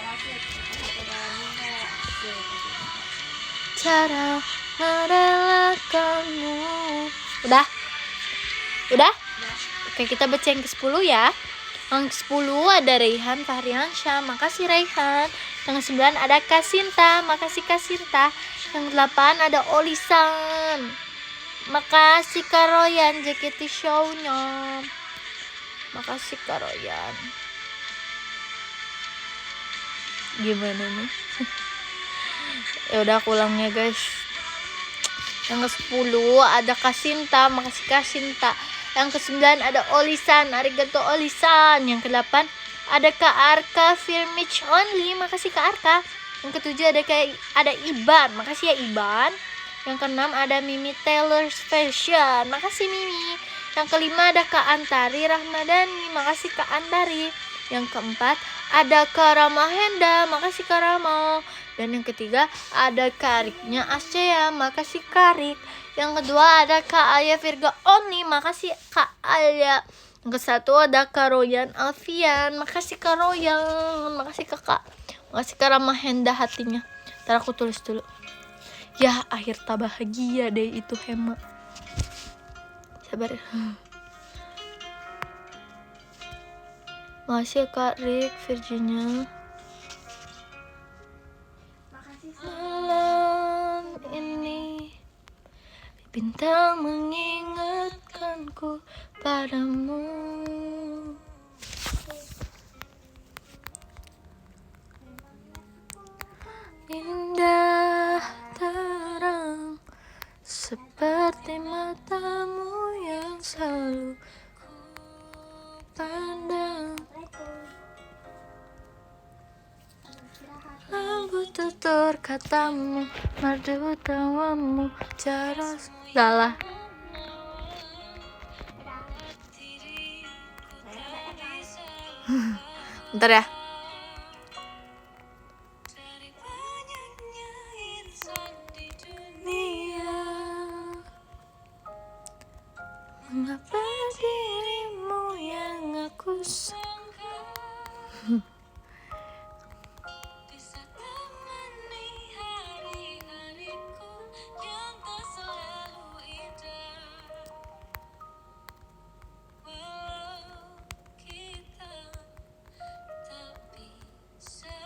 Cara merelakanmu. Udah? Oke, kita baca yang ke-10 ya. Yang ke-10 ada Raihan Fahriansyah. Makasih Raihan. Yang ke-9 ada Kasinta. Makasih Kasinta. Yang ke-8 ada Olisan. Makasih Karoyan JKT Show-nya. Makasih Karoyan. Gimana nih? Ya udah, aku ulang ya guys. Yang ke-10 ada Kasinta. Makasih Kasinta. Yang ke-9 ada Olisan, arigato Olisan. Yang ke-8 ada Kak Arka Firmich Only, makasih Kak Arka. Yang ke-7 ada Iban, makasih ya Iban. Yang ke-6 ada Mimi Taylor's Fashion, makasih Mimi. Yang ke-5 ada Kak Antari Rahmadani, makasih Kak Antari. Yang ke-4 ada Kak Rama Henda, makasih Kak Rama. Dan yang ketiga ada Kariknya Asya, makasih Karik. Yang kedua ada Kak Alia Virga Oni, makasih Kak Alia. Yang ke-1 ada Kak Royan Alfian, makasih Kak Royan. Makasih kakak. Makasih Kak Rama Henda hatinya. Ntar aku tulis dulu. Ya, akhir tak bahagia deh itu Hema. Sabar ya. Makasih ya Kak Rick, Virginia. Malam ini bintang mengingatkanku padamu. Indah terang seperti matamu yang selalu ku pandang. Aku tutur katamu, merdu tawamu, cara segala. Bentar ya. Mengapa dirimu yang aku sangka bisa temani hari-hariku yang tak selalu indah. Walau kita tak bisa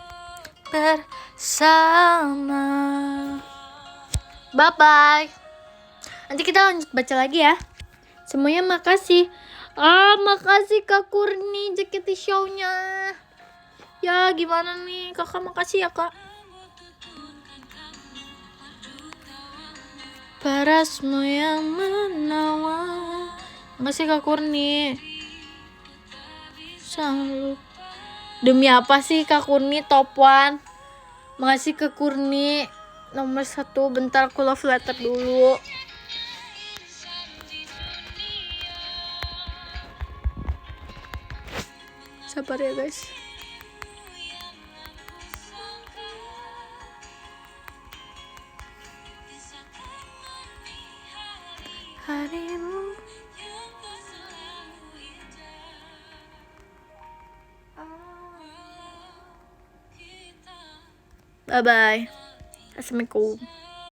bersama. Bye bye. Nanti kita lanjut baca lagi ya. Semuanya makasih. Makasih Kak Kurni jaket show-nya. Ya gimana nih kakak, makasih ya kak. Parasmu yang menawan. Makasih Kak Kurni. Selalu. Demi apa sih Kak Kurni top 1? Makasih Kak Kurni nomor 1. Bentar aku love letter dulu. Sabar ya guys. Harimu. Bye bye. Assalamualaikum.